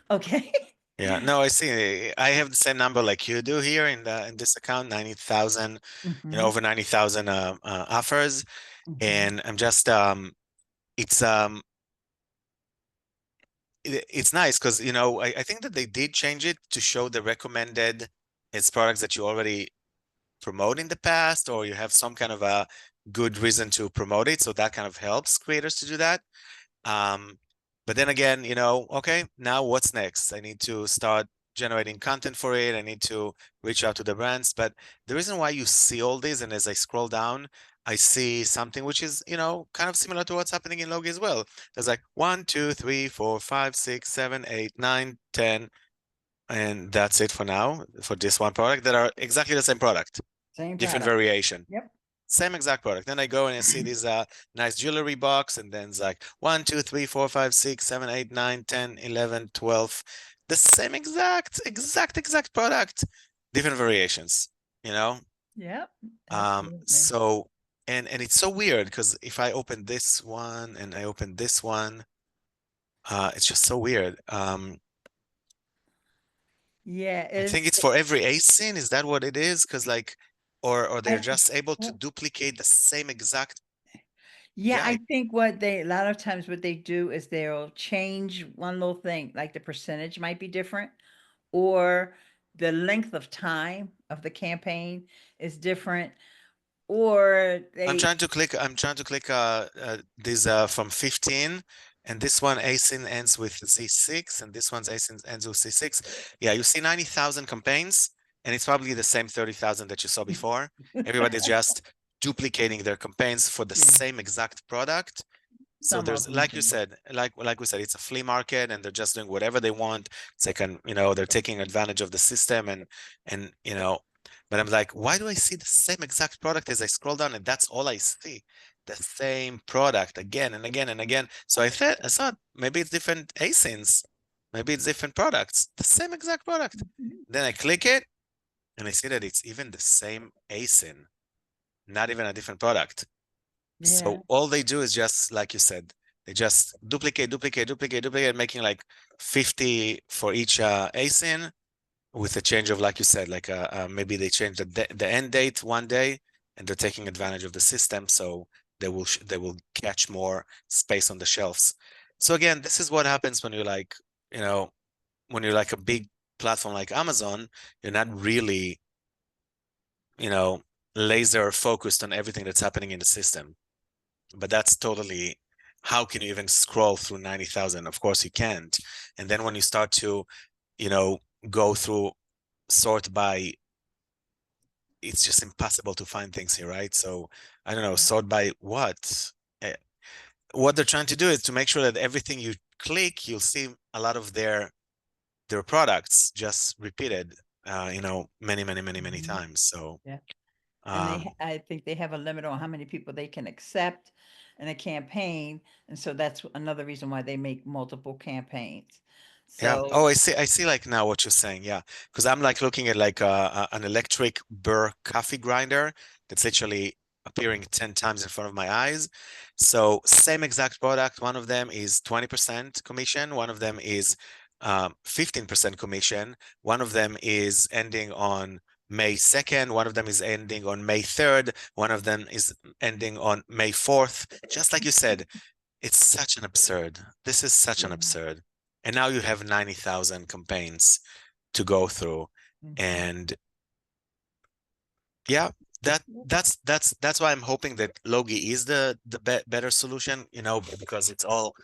Okay. Yeah, no, I see. I have the same number like you do here in this account, 90,000, you know, Mhm, over 90,000 offers. mhm. And I'm just it's it's nice because, you know, I think that they did change it to show the recommended as products that you already promote in the past, or you have some kind of a good reason to promote it. So that kind of helps creators to do that. But then again, you know, okay, now what's next? I need to start generating content for it. I need to reach out to the brands. But the reason why you see all these, and as I scroll down, I see something which is, you know, kind of similar to what's happening in Logie as well. There's like 1, 2, 3, 4, 5, 6, 7, 8, 9, 10, and that's it for now for this one product that are exactly the same product, Same different product. variation. Yep. Same exact product. Then I go and I see this nice jewelry box, and then it's like 1, 2, 3, 4, 5, 6, 7, 8, 9, 10, 11, 12. The same exact product, different variations, you know? Yep. Absolutely. So and it's so weird because if I open this one and I open this one, it's just so weird. Yeah, I think it's for every ASIN. Is that what it is? Because like, or they're I just able to well, duplicate the same exact. yeah, Yeah, I think a lot of times what they do is they'll change one little thing, like the percentage might be different, or the length of time of the campaign is different, or I'm they trying to click. I'm trying to click. These from 15, and this one ASIN ends with C6, and this one's ASIN ends with C6. Yeah, you see 90,000 campaigns, and it's probably the same 30,000 that you saw before. Everybody's just duplicating their campaigns for the Yeah, same exact product. So some of there's, them like you do. said, like we said, it's a flea market, and they're just doing whatever they want. It's like, you know, they're taking advantage of the system, and you know. But I'm like, why do I see the same exact product as I scroll down, and that's all I see, the same product again and again and again. So I thought maybe it's different ASINs, maybe it's different products, the same exact product. Mhm. Then I click it, and I see that it's even the same ASIN, not even a different product. Yeah. So all they do is just, like you said, They just duplicate, making like 50 for each ASIN, with a change of, like you said, like maybe they change the end date one day, and they're taking advantage of the system, so they will catch more space on the shelves. So again, this is what happens when you're like, when you're like a big platform like Amazon. You're not really, laser focused on everything that's happening in the system. But that's totally, how can you even scroll through 90,000? Of course you can't. And then when you start to, go through, sort by, it's just impossible to find things here, right? So I don't know, sort by what? What they're trying to do is to make sure that everything you click, you'll see a lot of their products just repeated, many times. So Yeah. And um, I think they have a limit on how many people they can accept in a campaign, and so that's another reason why they make multiple campaigns. yeah. Oh, So I see like now what you're saying. Yeah. Because I'm like looking at like an electric burr coffee grinder that's literally appearing 10 times in front of my eyes. So same exact product. One of them is 20% commission. One of them is 15% commission. One of them is ending on May 2nd. One of them is ending on May 3rd. One of them is ending on May 4th. Just like you said, it's such an absurd. This is such an absurd. And now you have 90,000 campaigns to go through. Mhm. And yeah, that's why I'm hoping that Logie is the better solution, because it's all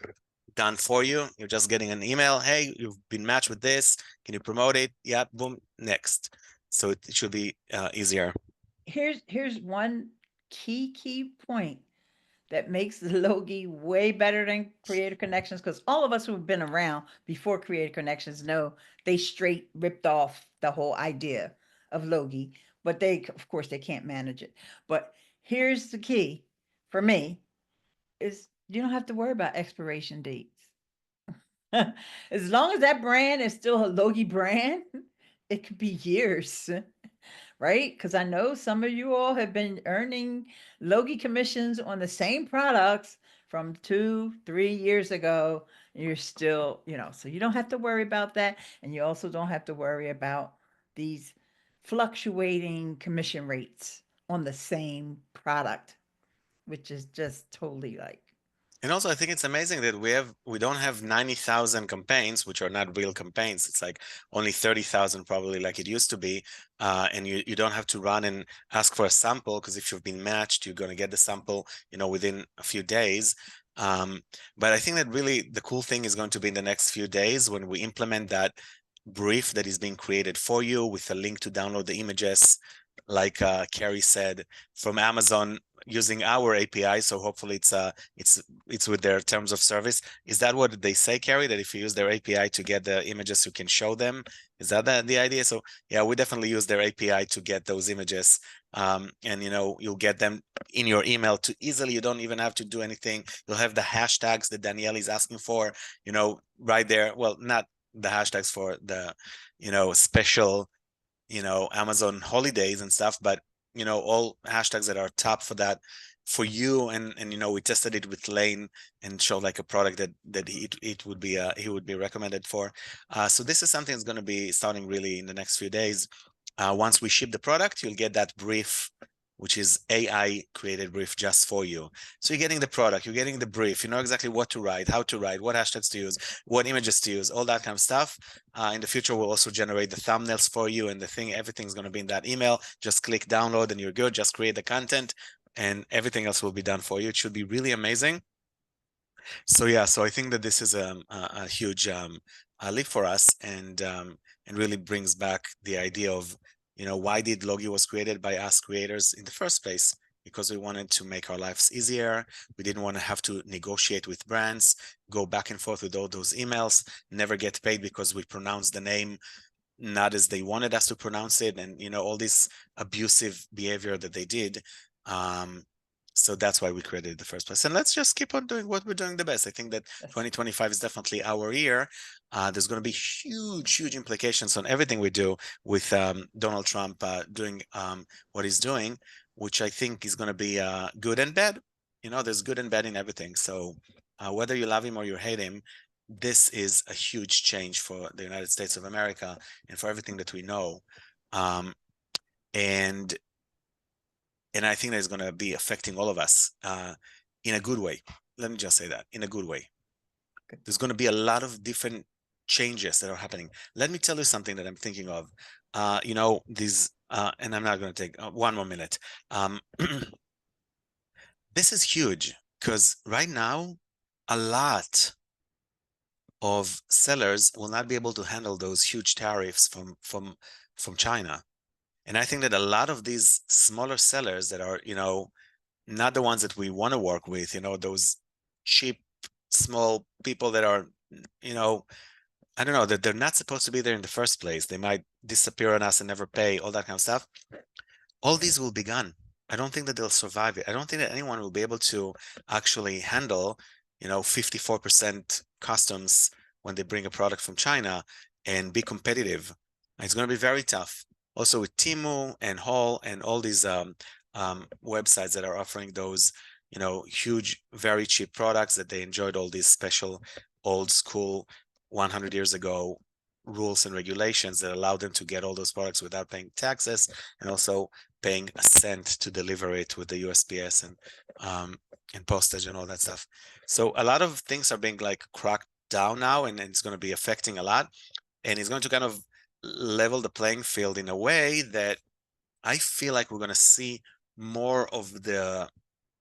done for you. You're just getting an email. Hey, you've been matched with this. Can you promote it? Yeah, boom, next. So it should be easier. here's one key point that makes Logie way better than Creative Connections, because all of us who've been around before Creative Connections know they straight ripped off the whole idea of Logie, but they, of course, they can't manage it. But here's the key for me is you don't have to worry about expiration dates. As long as that brand is still a Logie brand, it could be years, right? Because I know some of you all have been earning Logie commissions on the same products from 2, 3 years ago. And you're still, so you don't have to worry about that. And you also don't have to worry about these fluctuating commission rates on the same product, which is just totally like, And also, I think it's amazing that we don't have 90,000 campaigns, which are not real campaigns. It's like only 30,000 probably, like it used to be. And you don't have to run and ask for a sample, because if you've been matched, you're going to get the sample, within a few days. But I think that really the cool thing is going to be in the next few days when we implement that brief that is being created for you with a link to download the images, like Carrie said, from Amazon using our API. So hopefully it's with their terms of service. Is that what they say, Carrie? That if you use their API to get the images, you can show them? Is that the idea? So yeah, we definitely use their API to get those images. And you'll get them in your email too easily. You don't even have to do anything. You'll have the hashtags that Danielle is asking for, right there. Well, not the hashtags for the, special, Amazon holidays and stuff, but all hashtags that are top for that for you. And we tested it with Lane and showed like a product that it would be he would be recommended for. So this is something that's going to be starting really in the next few days. Once we ship the product, you'll get that brief, which is AI created brief just for you. So you're getting the product, you're getting the brief, you know exactly what to write, how to write, what hashtags to use, what images to use, all that kind of stuff. In the future, we'll also generate the thumbnails for you, and everything's going to be in that email. Just click download and you're good. Just create the content and everything else will be done for you. It should be really amazing. So yeah, so I think that this is a huge leap for us, and really brings back the idea of, why did Logie was created by us creators in the first place? Because we wanted to make our lives easier. We didn't want to have to negotiate with brands, go back and forth with all those emails, never get paid because we pronounced the name not as they wanted us to pronounce it, and all this abusive behavior that they did. So that's why we created it in the first place. And let's just keep on doing what we're doing the best. I think that 2025 is definitely our year. There's going to be huge implications on everything we do with Donald Trump doing what he's doing, which I think is going to be good and bad. There's good and bad in everything. So Whether you love him or you hate him, this is a huge change for the United States of America and for everything that we know. And I think that it's going to be affecting all of us in a good way. Let me just say that, in a good way. There's going to be a lot of different changes that are happening. Let me tell you something that I'm thinking of. These, and I'm not going to take 1 more minute. This is huge because right now, a lot of sellers will not be able to handle those huge tariffs from China. And I think that a lot of these smaller sellers that are, not the ones that we want to work with, those cheap, small people that are, I don't know, that they're not supposed to be there in the first place. They might disappear on us and never pay, all that kind of stuff. All these will be gone. I don't think that they'll survive it. I don't think that anyone will be able to actually handle, 54% customs when they bring a product from China and be competitive. It's going to be very tough. Also with Temu and Haul and all these websites that are offering those, huge, very cheap products that they enjoyed all these special old school 100 years ago rules and regulations that allow them to get all those products without paying taxes and also paying a cent to deliver it with the USPS and postage and all that stuff. So a lot of things are being like cracked down now, and it's going to be affecting a lot, and it's going to kind of level the playing field in a way that I feel like we're going to see more of the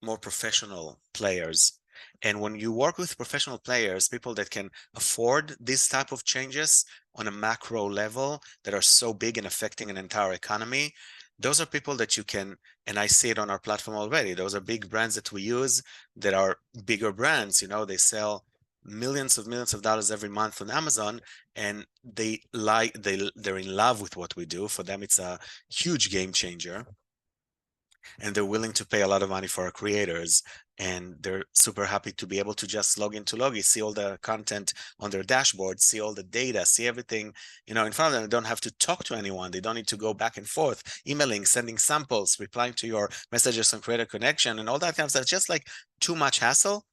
more professional players. And when you work with professional players, people that can afford these type of changes on a macro level that are so big and affecting an entire economy, those are people that you can, and I see it on our platform already. Those are big brands that we use that are bigger brands. They sell millions of dollars every month on Amazon, and they're in love with what we do. For them, it's a huge game changer. And they're willing to pay a lot of money for our creators, and they're super happy to be able to just log into Logie, see all the content on their dashboard, see all the data, see everything, in front of them. They don't have to talk to anyone. They don't need to go back and forth, emailing, sending samples, replying to your messages on Creator Connection and all that kind of stuff. Just like too much hassle.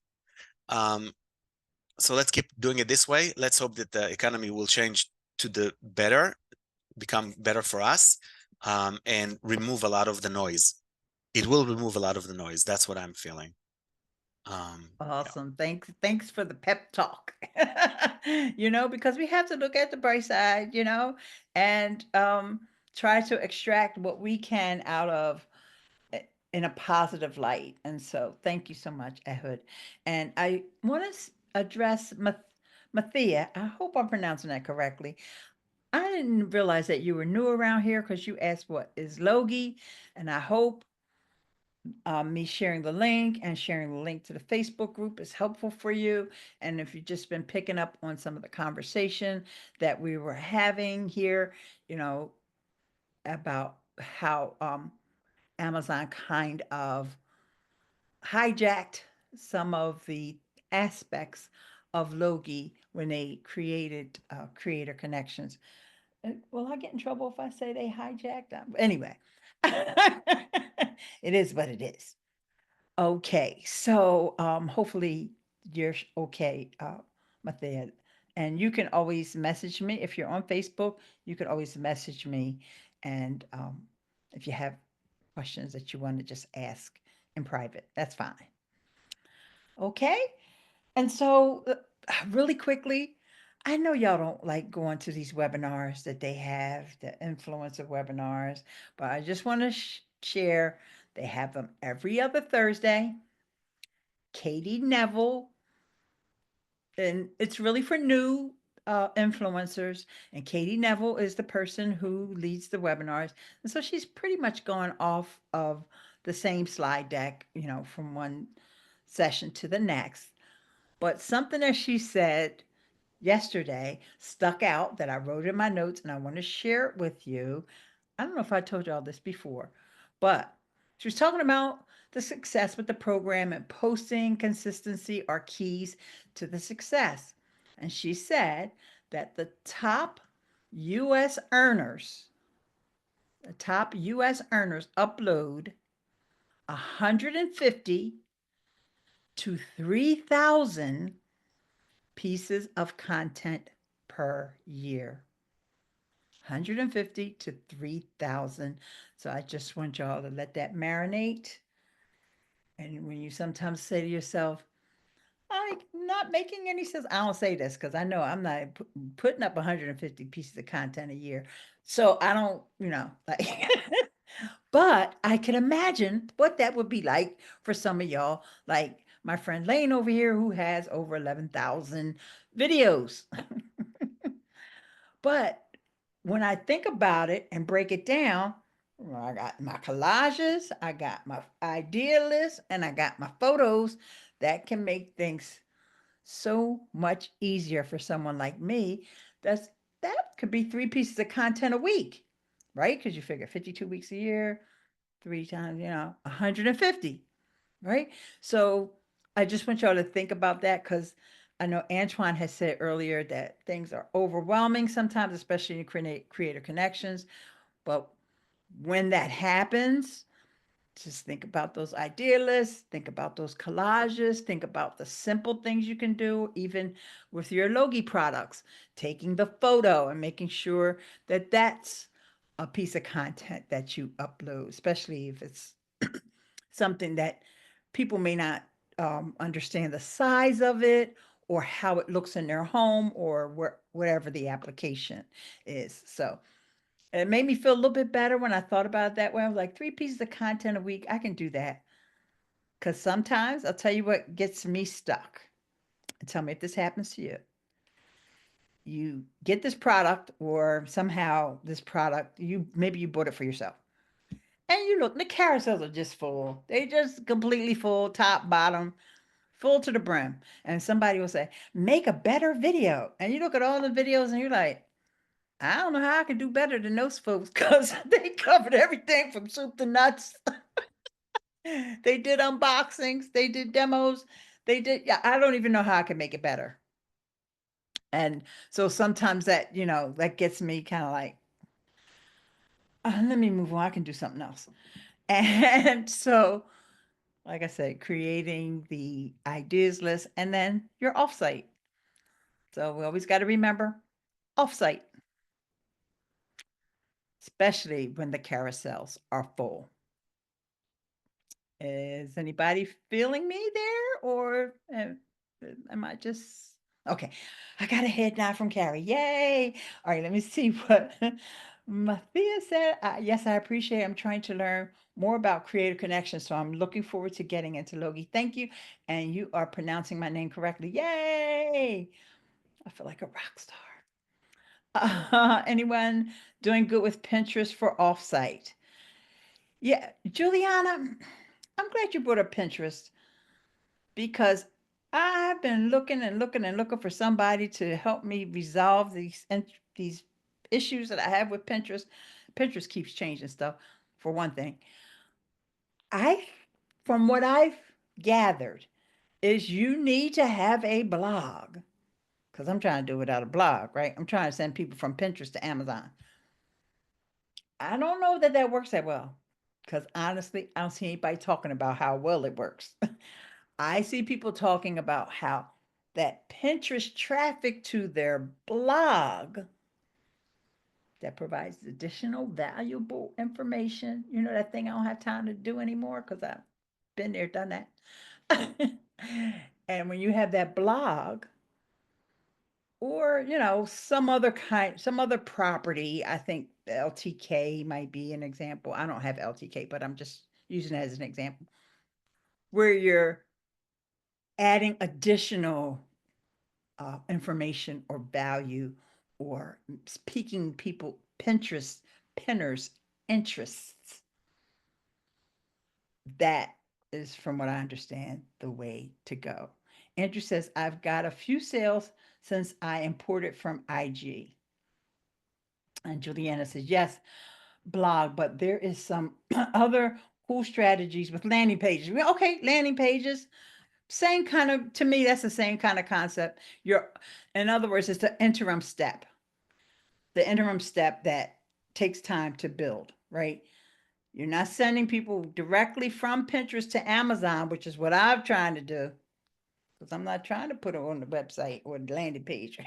So let's keep doing it this way. Let's hope that the economy will change to the better, become better for us, and remove a lot of the noise. It will remove a lot of the noise. That's what I'm feeling. Yeah. Awesome. Thanks for the pep talk. Because we have to look at the bright side, and try to extract what we can out of in a positive light. And so thank you so much, Ehud. And I want to address Mathia. I hope I'm pronouncing that correctly. I didn't realize that you were new around here because you asked what is Logie, and I hope me sharing the link and sharing the link to the Facebook group is helpful for you. And if you've just been picking up on some of the conversation that we were having here, about how Amazon kind of hijacked some of the aspects of Logie when they created Creator Connections. Will I get in trouble if I say they hijacked them? Anyway, it is what it is. Okay, so hopefully you're okay, Mathia. And you can always message me if you're on Facebook. You can always message me, and if you have questions that you want to just ask in private, that's fine. Okay, and so really quickly, I know y'all don't like going to these webinars that they have, the influencer webinars, but I just want to share they have them every other Thursday. Katie Neville, and it's really for new influencers. And Katie Neville is the person who leads the webinars. And so she's pretty much going off of the same slide deck, from one session to the next. But something that she said yesterday stuck out that I wrote in my notes, and I want to share it with you. I don't know if I told y'all this before, but she was talking about the success with the program, and posting consistency are keys to the success. And she said that US earners, the top US earners upload 150 to 3,000 pieces of content per year. 150 to 3,000. So I just want y'all to let that marinate. And when you sometimes say to yourself, I'm not making any sense. I don't say this because I know I'm not putting up 150 pieces of content a year. So I don't, like, but I can imagine what that would be like for some of y'all. Like my friend Lane over here, who has over 11,000 videos. But when I think about it and break it down, well, I got my collages, I got my idea list, and I got my photos that can make things so much easier for someone like me. That could be 3 pieces of content a week, right? Because you figure 52 weeks a year, 3 times, 150, right? So I just want y'all to think about that because I know Antoine has said earlier that things are overwhelming sometimes, especially in creator connections. But when that happens, just think about those idea lists, think about those collages, think about the simple things you can do, even with your Logie products, taking the photo and making sure that that's a piece of content that you upload, especially if it's something that people may not understand the size of it or how it looks in their home or whatever the application is. So it made me feel a little bit better when I thought about it that way. I was like, 3 pieces of content a week, I can do that. Because sometimes I'll tell you what gets me stuck. And tell me if this happens to you. You get this product, or somehow this product, maybe you bought it for yourself. And you look, the carousels are just full. They just completely full, top, bottom, full to the brim. And somebody will say, make a better video. And you look at all the videos and you're like, I don't know how I can do better than those folks because they covered everything from soup to nuts. They did unboxings, they did demos, yeah, I don't even know how I can make it better. And so sometimes that, that gets me kind of like, let me move on. I can do something else. And so, like I said, creating the ideas list and then your offsite. So we always got to remember offsite, especially when the carousels are full. Is anybody feeling me there, or am I just okay? I got a head nod from Carrie. Yay! All right, let me see what Mathia said. Yes, I appreciate it. I'm trying to learn more about creative connections, so I'm looking forward to getting into Logie. Thank you, and you are pronouncing my name correctly. Yay! I feel like a rock star. Anyone doing good with Pinterest for offsite? Yeah, Juliana, I'm glad you brought up Pinterest because I've been looking and looking and looking for somebody to help me resolve these issues that I have with Pinterest. Pinterest keeps changing stuff, for one thing. From what I've gathered, is you need to have a blog because I'm trying to do without a blog, right? I'm trying to send people from Pinterest to Amazon. I don't know that that works that well because honestly, I don't see anybody talking about how well it works. I see people talking about how that Pinterest traffic to their blog that provides additional valuable information. You know, that thing I don't have time to do anymore because I've been there, done that. And when you have that blog, or some other property, I think LTK might be an example. I don't have LTK, but I'm just using it as an example where you're adding additional information or value or piquing pinners interests. That is, from what I understand, the way to go. Andrew says, I've got a few sales since I imported from IG. And Juliana says, yes, blog, but there is some other cool strategies with landing pages. Okay, landing pages, same kind of, to me, that's the same kind of concept. In other words, it's the interim step that takes time to build, right? You're not sending people directly from Pinterest to Amazon, which is what I'm trying to do. because I'm not trying to put it on the website or the landing page.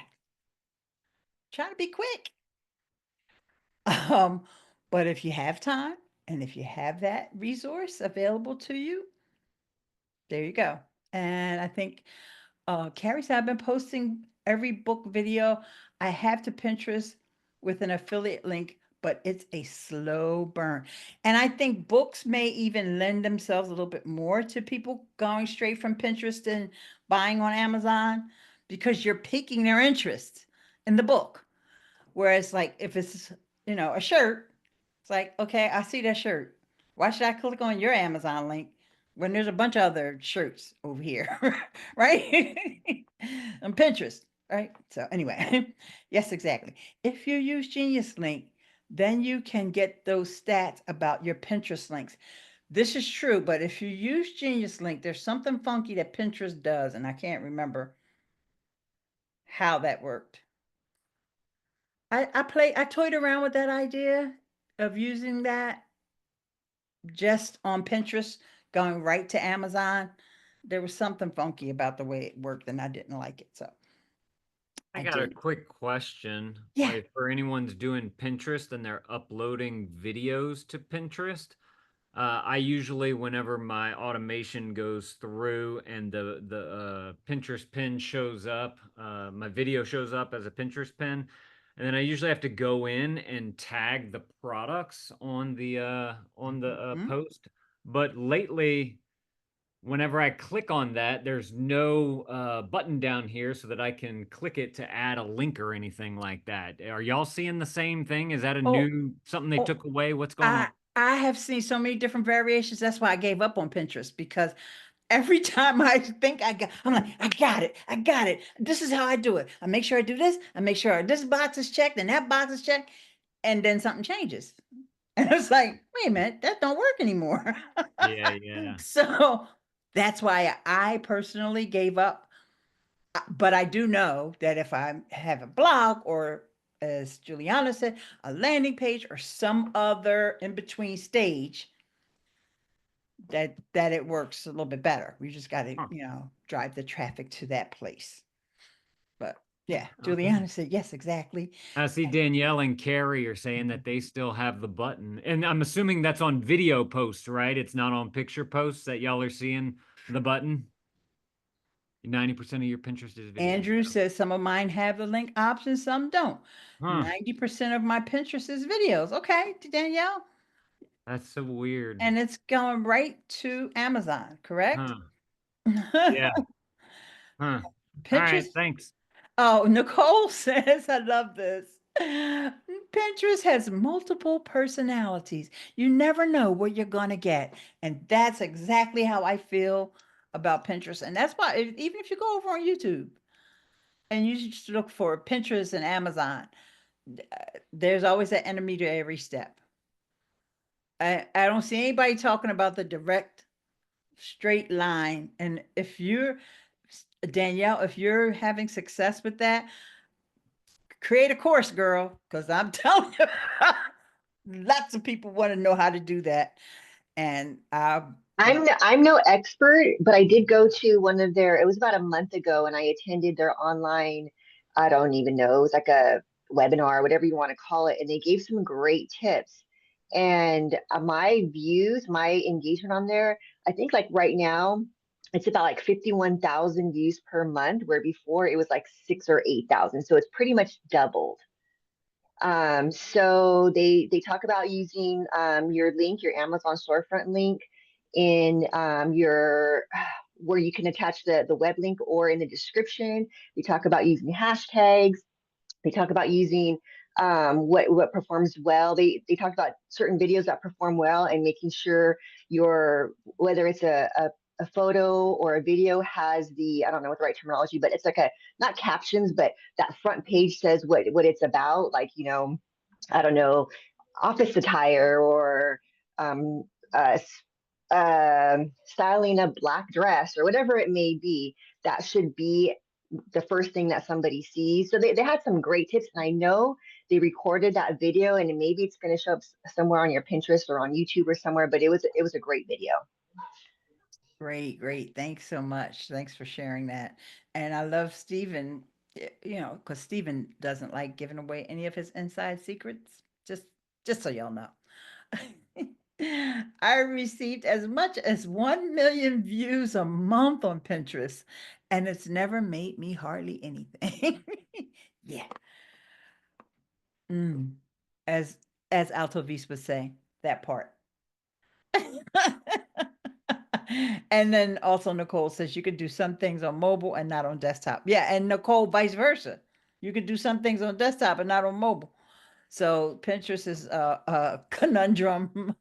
Trying to be quick. But if you have time and if you have that resource available to you, there you go. And I think Carrie said I've been posting every book video I have to Pinterest with an affiliate link, but it's a slow burn. And I think books may even lend themselves a little bit more to people going straight from Pinterest and buying on Amazon because you're piquing their interest in the book. Whereas like if it's, a shirt, it's like, okay, I see that shirt. Why should I click on your Amazon link when there's a bunch of other shirts over here, right? On Pinterest, right? So anyway, yes, exactly. If you use Genius Link, then you can get those stats about your Pinterest links. This is true, but if you use Genius Link, there's something funky that Pinterest does, and I can't remember how that worked. I toyed around with that idea of using that just on Pinterest, going right to Amazon. There was something funky about the way it worked, and I didn't like it. So I I got a didn't. quick question. Yeah. Like for anyone's doing Pinterest and they're uploading videos to Pinterest, I usually, whenever my automation goes through and the Pinterest pin shows up, my video shows up as a Pinterest pin, and then I usually have to go in and tag the products on the Mhm. post. But lately, whenever I click on that, there's no button down here so that I can click it to add a link or anything like that. Are y'all seeing the same thing? Is that a Oh, new something they oh, took away? What's going on? I have seen so many different variations. That's why I gave up on Pinterest because every time I think I'm like, I got it. I got it. This is how I do it. I make sure I do this. I make sure this box is checked and that box is checked. And then something changes. And it's like, wait a minute, that don't work anymore. Yeah, yeah. So that's why I personally gave up. But I do know that if I have a blog or, as Juliana said, a landing page or some other in between stage, that it works a little bit better. We just got to, Huh. drive the traffic to that place. But yeah, Okay. Juliana said, yes, exactly. I see Danielle and Carrie are saying that they still have the button. And I'm assuming that's on video posts, right? It's not on picture posts that y'all are seeing the button. 90% of your Pinterest is video. Andrew says some of mine have the link option, some don't. Huh. 90% of my Pinterest is videos. Okay, Danielle. That's so weird. And it's going right to Amazon, correct? Huh. Yeah. Huh. All right. Pinterest. Thanks. Oh, Nicole says, I love this. Pinterest has multiple personalities. You never know what you're going to get. And that's exactly how I feel about Pinterest. And that's why, even if you go over on YouTube and you just look for Pinterest and Amazon, there's always an enemy to every step. I don't see anybody talking about the direct straight line. And if you're, Danielle, if you're having success with that, create a course, girl, because I'm telling you, lots of people want to know how to do that. And I'm no expert, but I did go to one of their, it was about a month ago, and I attended their online, I don't even know, it was like a webinar, whatever you want to call it, and they gave some great tips. And my views, my engagement on there, I think like right now, it's about like 51,000 views per month, where before it was like 6 or 8,000. So it's pretty much doubled. So they talk about using your link, your Amazon storefront link, in your where you can attach the web link or in the description. We talk about using hashtags. They talk about using what performs well. They talk about certain videos that perform well and making sure your, whether it's a photo or a video, has the, I don't know what the right terminology, but it's like a, not captions, but that front page says what it's about, like, I don't know, office attire, or um, uh, styling a black dress, or whatever it may be. That should be the first thing that somebody sees. So they had some great tips, and I know they recorded that video, and maybe it's going to show up somewhere on your Pinterest or on YouTube or somewhere, but it was a great video. Great, great. Thanks so much. Thanks for sharing that. And I love Stephen, because Stephen doesn't like giving away any of his inside secrets. Just so y'all know. I received as much as 1 million views a month on Pinterest, and it's never made me hardly anything. Yeah. Mm. As as Alto Vise would say, that part. And then also Nicole says you can do some things on mobile and not on desktop. Yeah, and Nicole, vice versa. You can do some things on desktop and not on mobile. So Pinterest is a conundrum,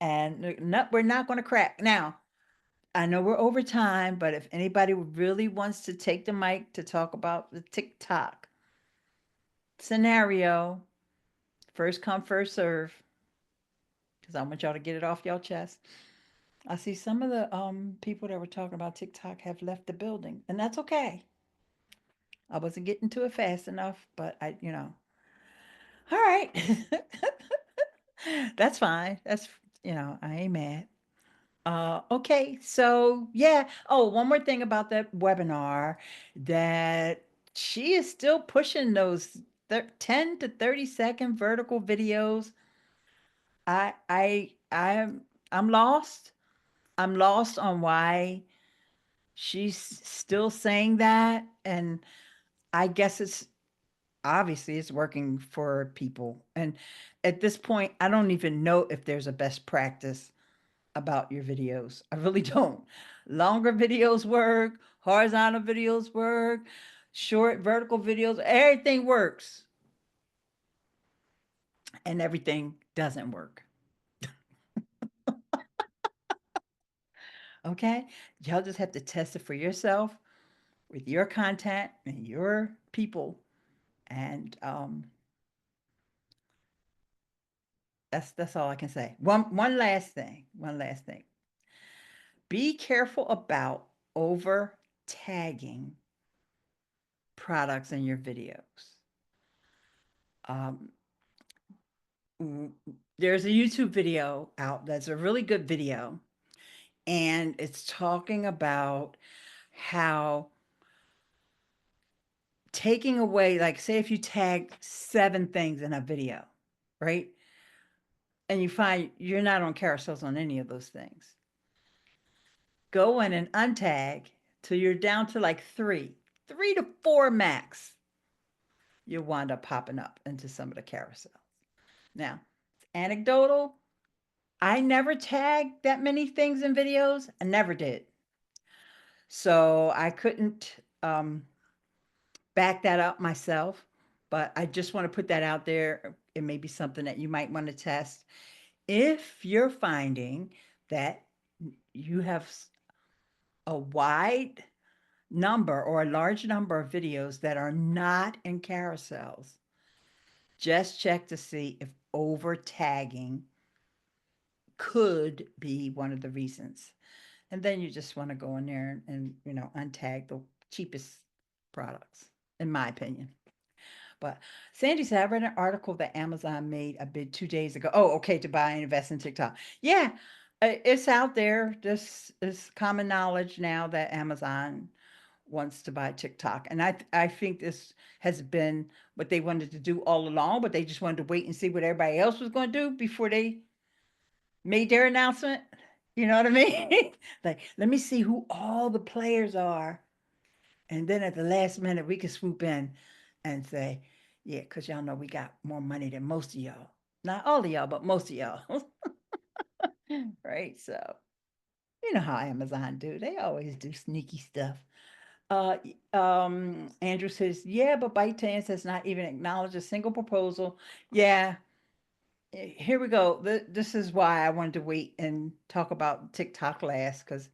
and we're not going to crack. Now, I know we're over time, but if anybody really wants to take the mic to talk about the TikTok scenario, first come, first serve, because I want y'all to get it off y'all chest. I see some of the people that were talking about TikTok have left the building, and that's okay. I wasn't getting to it fast enough, but all right. That's fine. I ain't mad. Okay, so yeah. Oh, one more thing about that webinar, that she is still pushing those 10 to 30-second vertical videos. I I I'm lost. I'm lost on why she's still saying that, and I guess it's obviously it's working for people. And at this point, I don't even know if there's a best practice about your videos. I really don't. Longer videos work, horizontal videos work, short vertical videos, everything works, and everything doesn't work. Okay? Y'all just have to test it for yourself with your content and your people. And that's all I can say. One last thing. One last thing. Be careful about over tagging products in your videos. Um, there's a YouTube video out that's a really good video, and it's talking about how taking away, like, say if you tag 7 things in a video, right? And you find you're not on carousels on any of those things. Go in and untag till you're down to like 3 to 4 max. You'll wind up popping up into some of the carousels. Now, anecdotal, I never tagged that many things in videos. I never did. So I couldn't back that up myself, but I just want to put that out there. It may be something that you might want to test. If you're finding that you have a wide number or a large number of videos that are not in carousels, just check to see if over tagging could be one of the reasons. And then you just want to go in there and untag the cheapest products, in my opinion. But Sandy said, I read an article that Amazon made a bid 2 days ago. Oh, okay, to buy and invest in TikTok. Yeah, it's out there. This is common knowledge now that Amazon wants to buy TikTok. And I think this has been what they wanted to do all along, but they just wanted to wait and see what everybody else was going to do before they made their announcement. You know what I mean? Like, let me see who all the players are. And then at the last minute, we can swoop in and say, yeah, because y'all know we got more money than most of y'all. Not all of y'all, but most of y'all. Right? So, you know how Amazon do. They always do sneaky stuff. Andrew says, yeah, but ByteDance has not even acknowledged a single proposal. Yeah. Here we go. This is why I wanted to wait and talk about TikTok last, because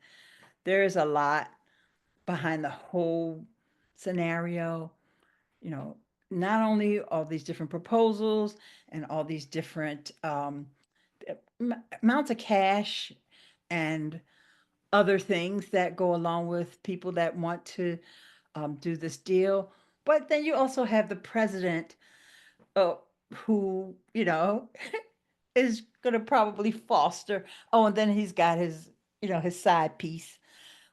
there is a lot behind the whole scenario. Not only all these different proposals and all these different amounts of cash and other things that go along with people that want to do this deal. But then you also have the president who, is going to probably foster. Oh, and then he's got his his side piece,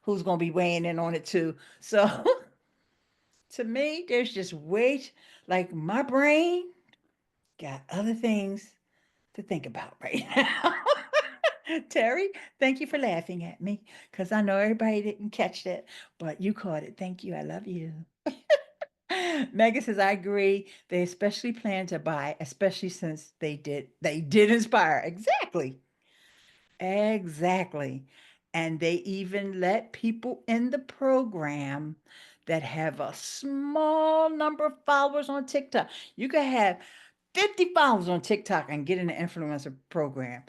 who's going to be weighing in on it too. So to me, there's just like my brain got other things to think about right now. Terry, thank you for laughing at me because I know everybody didn't catch that, but you caught it. Thank you. I love you. Megan says, I agree. They especially plan to buy, especially since they did inspire. Exactly. Exactly. And they even let people in the program that have a small number of followers on TikTok. You could have 50 followers on TikTok and get in the influencer program.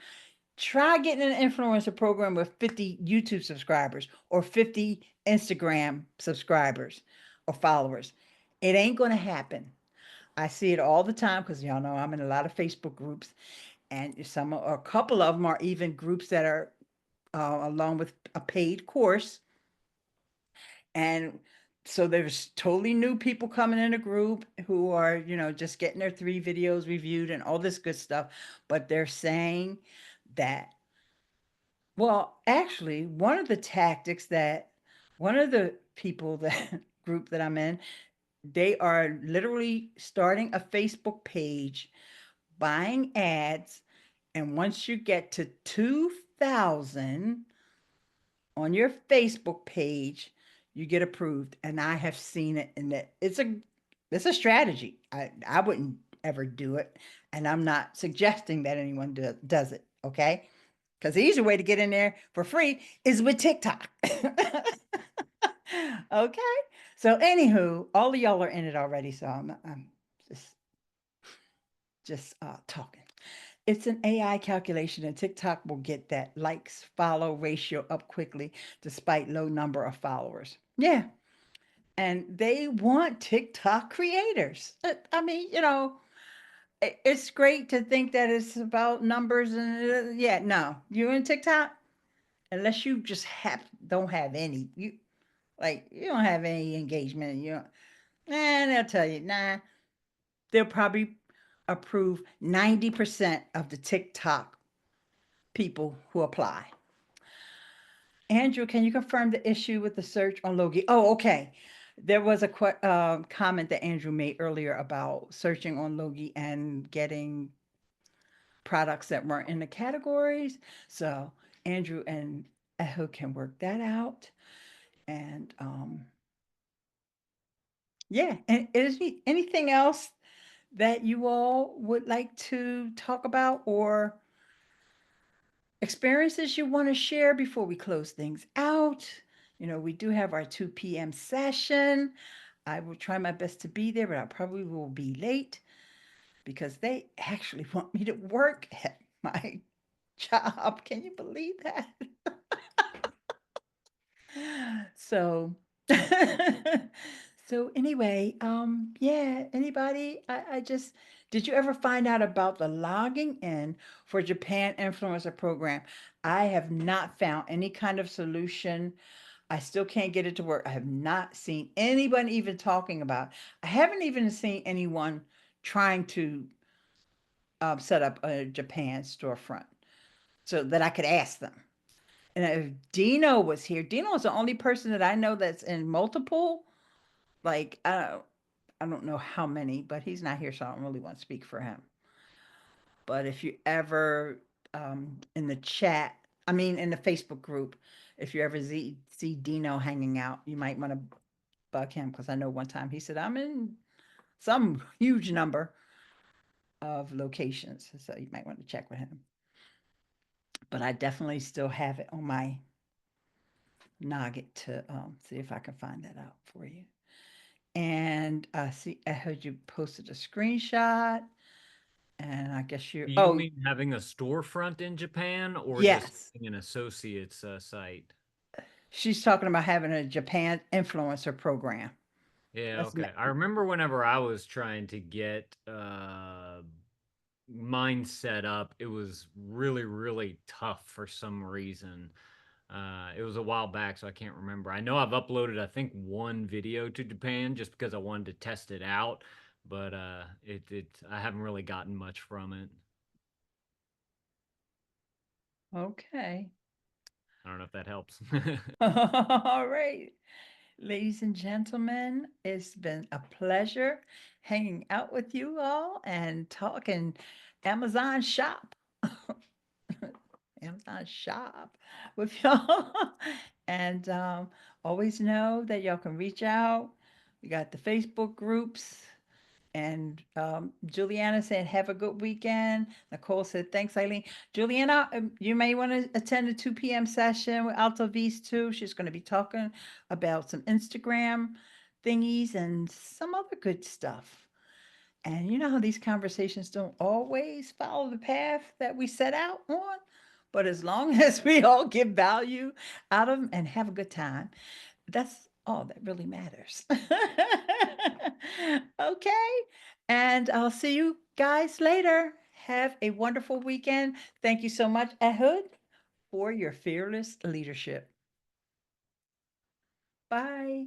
Try getting an influencer program with 50 YouTube subscribers or 50 Instagram subscribers or followers. It ain't going to happen. I see it all the time because y'all know I'm in a lot of Facebook groups, and a couple of them are even groups that are along with a paid course. And so there's totally new people coming in a group who are, just getting their 3 videos reviewed and all this good stuff. But they're saying that, well, actually, one of the tactics that one of the people that group that I'm in, they are literally starting a Facebook page, buying ads, and once you get to 2,000 on your Facebook page, you get approved. And I have seen it, and that it's a strategy. I wouldn't ever do it, and I'm not suggesting that anyone does it. Okay, because the easy way to get in there for free is with TikTok. Okay, so anywho, all of y'all are in it already, so I'm just talking. It's an AI calculation, and TikTok will get that likes follow ratio up quickly despite low number of followers. Yeah. And they want TikTok creators. I mean, it's great to think that it's about numbers and yeah, no. You in TikTok, unless you just don't have any. You don't have any engagement, and they'll tell you, nah, they'll probably approve 90% of the TikTok people who apply. Andrew, can you confirm the issue with the search on Logie? Oh, okay. There was a comment that Andrew made earlier about searching on Logie and getting products that weren't in the categories. So Andrew and Echo can work that out. And yeah, and is anything else that you all would like to talk about or experiences you want to share before we close things out? We do have our 2 p.m. session. I will try my best to be there, but I probably will be late because they actually want me to work at my job. Can you believe that? So, so anyway, yeah, anybody, did you ever find out about the logging in for Japan Influencer Program? I have not found any kind of solution. I still can't get it to work. I have not seen anyone even talking about. I haven't even seen anyone trying to set up a Japan storefront so that I could ask them. And if Dino was here, Dino is the only person that I know that's in multiple. Like I don't know how many, but he's not here, so I don't really want to speak for him. But if you ever in the chat, I mean in the Facebook group, if you ever see Dino hanging out, you might want to bug him because I know one time he said I'm in some huge number of locations, so you might want to check with him. But I definitely still have it on my nugget to see if I can find that out for you. And I heard you posted a screenshot, and I guess Do you mean having a storefront in Japan or just yes, an associate's site? she's talking about having a Japan influencer program. Yeah, That's okay. I remember whenever I was trying to get mine set up, it was really, really tough for some reason. It was a while back, so I can't remember. I know I've uploaded, I think, one video to Japan just because I wanted to test it out, but I haven't really gotten much from it. okay. I don't know if that helps. All right. Ladies and gentlemen, it's been a pleasure hanging out with you all and talking Amazon shop. Amazon shop with y'all. And always know that y'all can reach out. We got the Facebook groups. And Juliana said, have a good weekend. Nicole said, thanks, Ileane. Juliana, you may want to attend a 2 p.m. session with Alta V's too. She's going to be talking about some Instagram thingies and some other good stuff. And you know how these conversations don't always follow the path that we set out on? But as long as we all get value out of them and have a good time, that's all that really matters. Okay. And I'll see you guys later. Have a wonderful weekend. Thank you so much, Ehud, for your fearless leadership. Bye.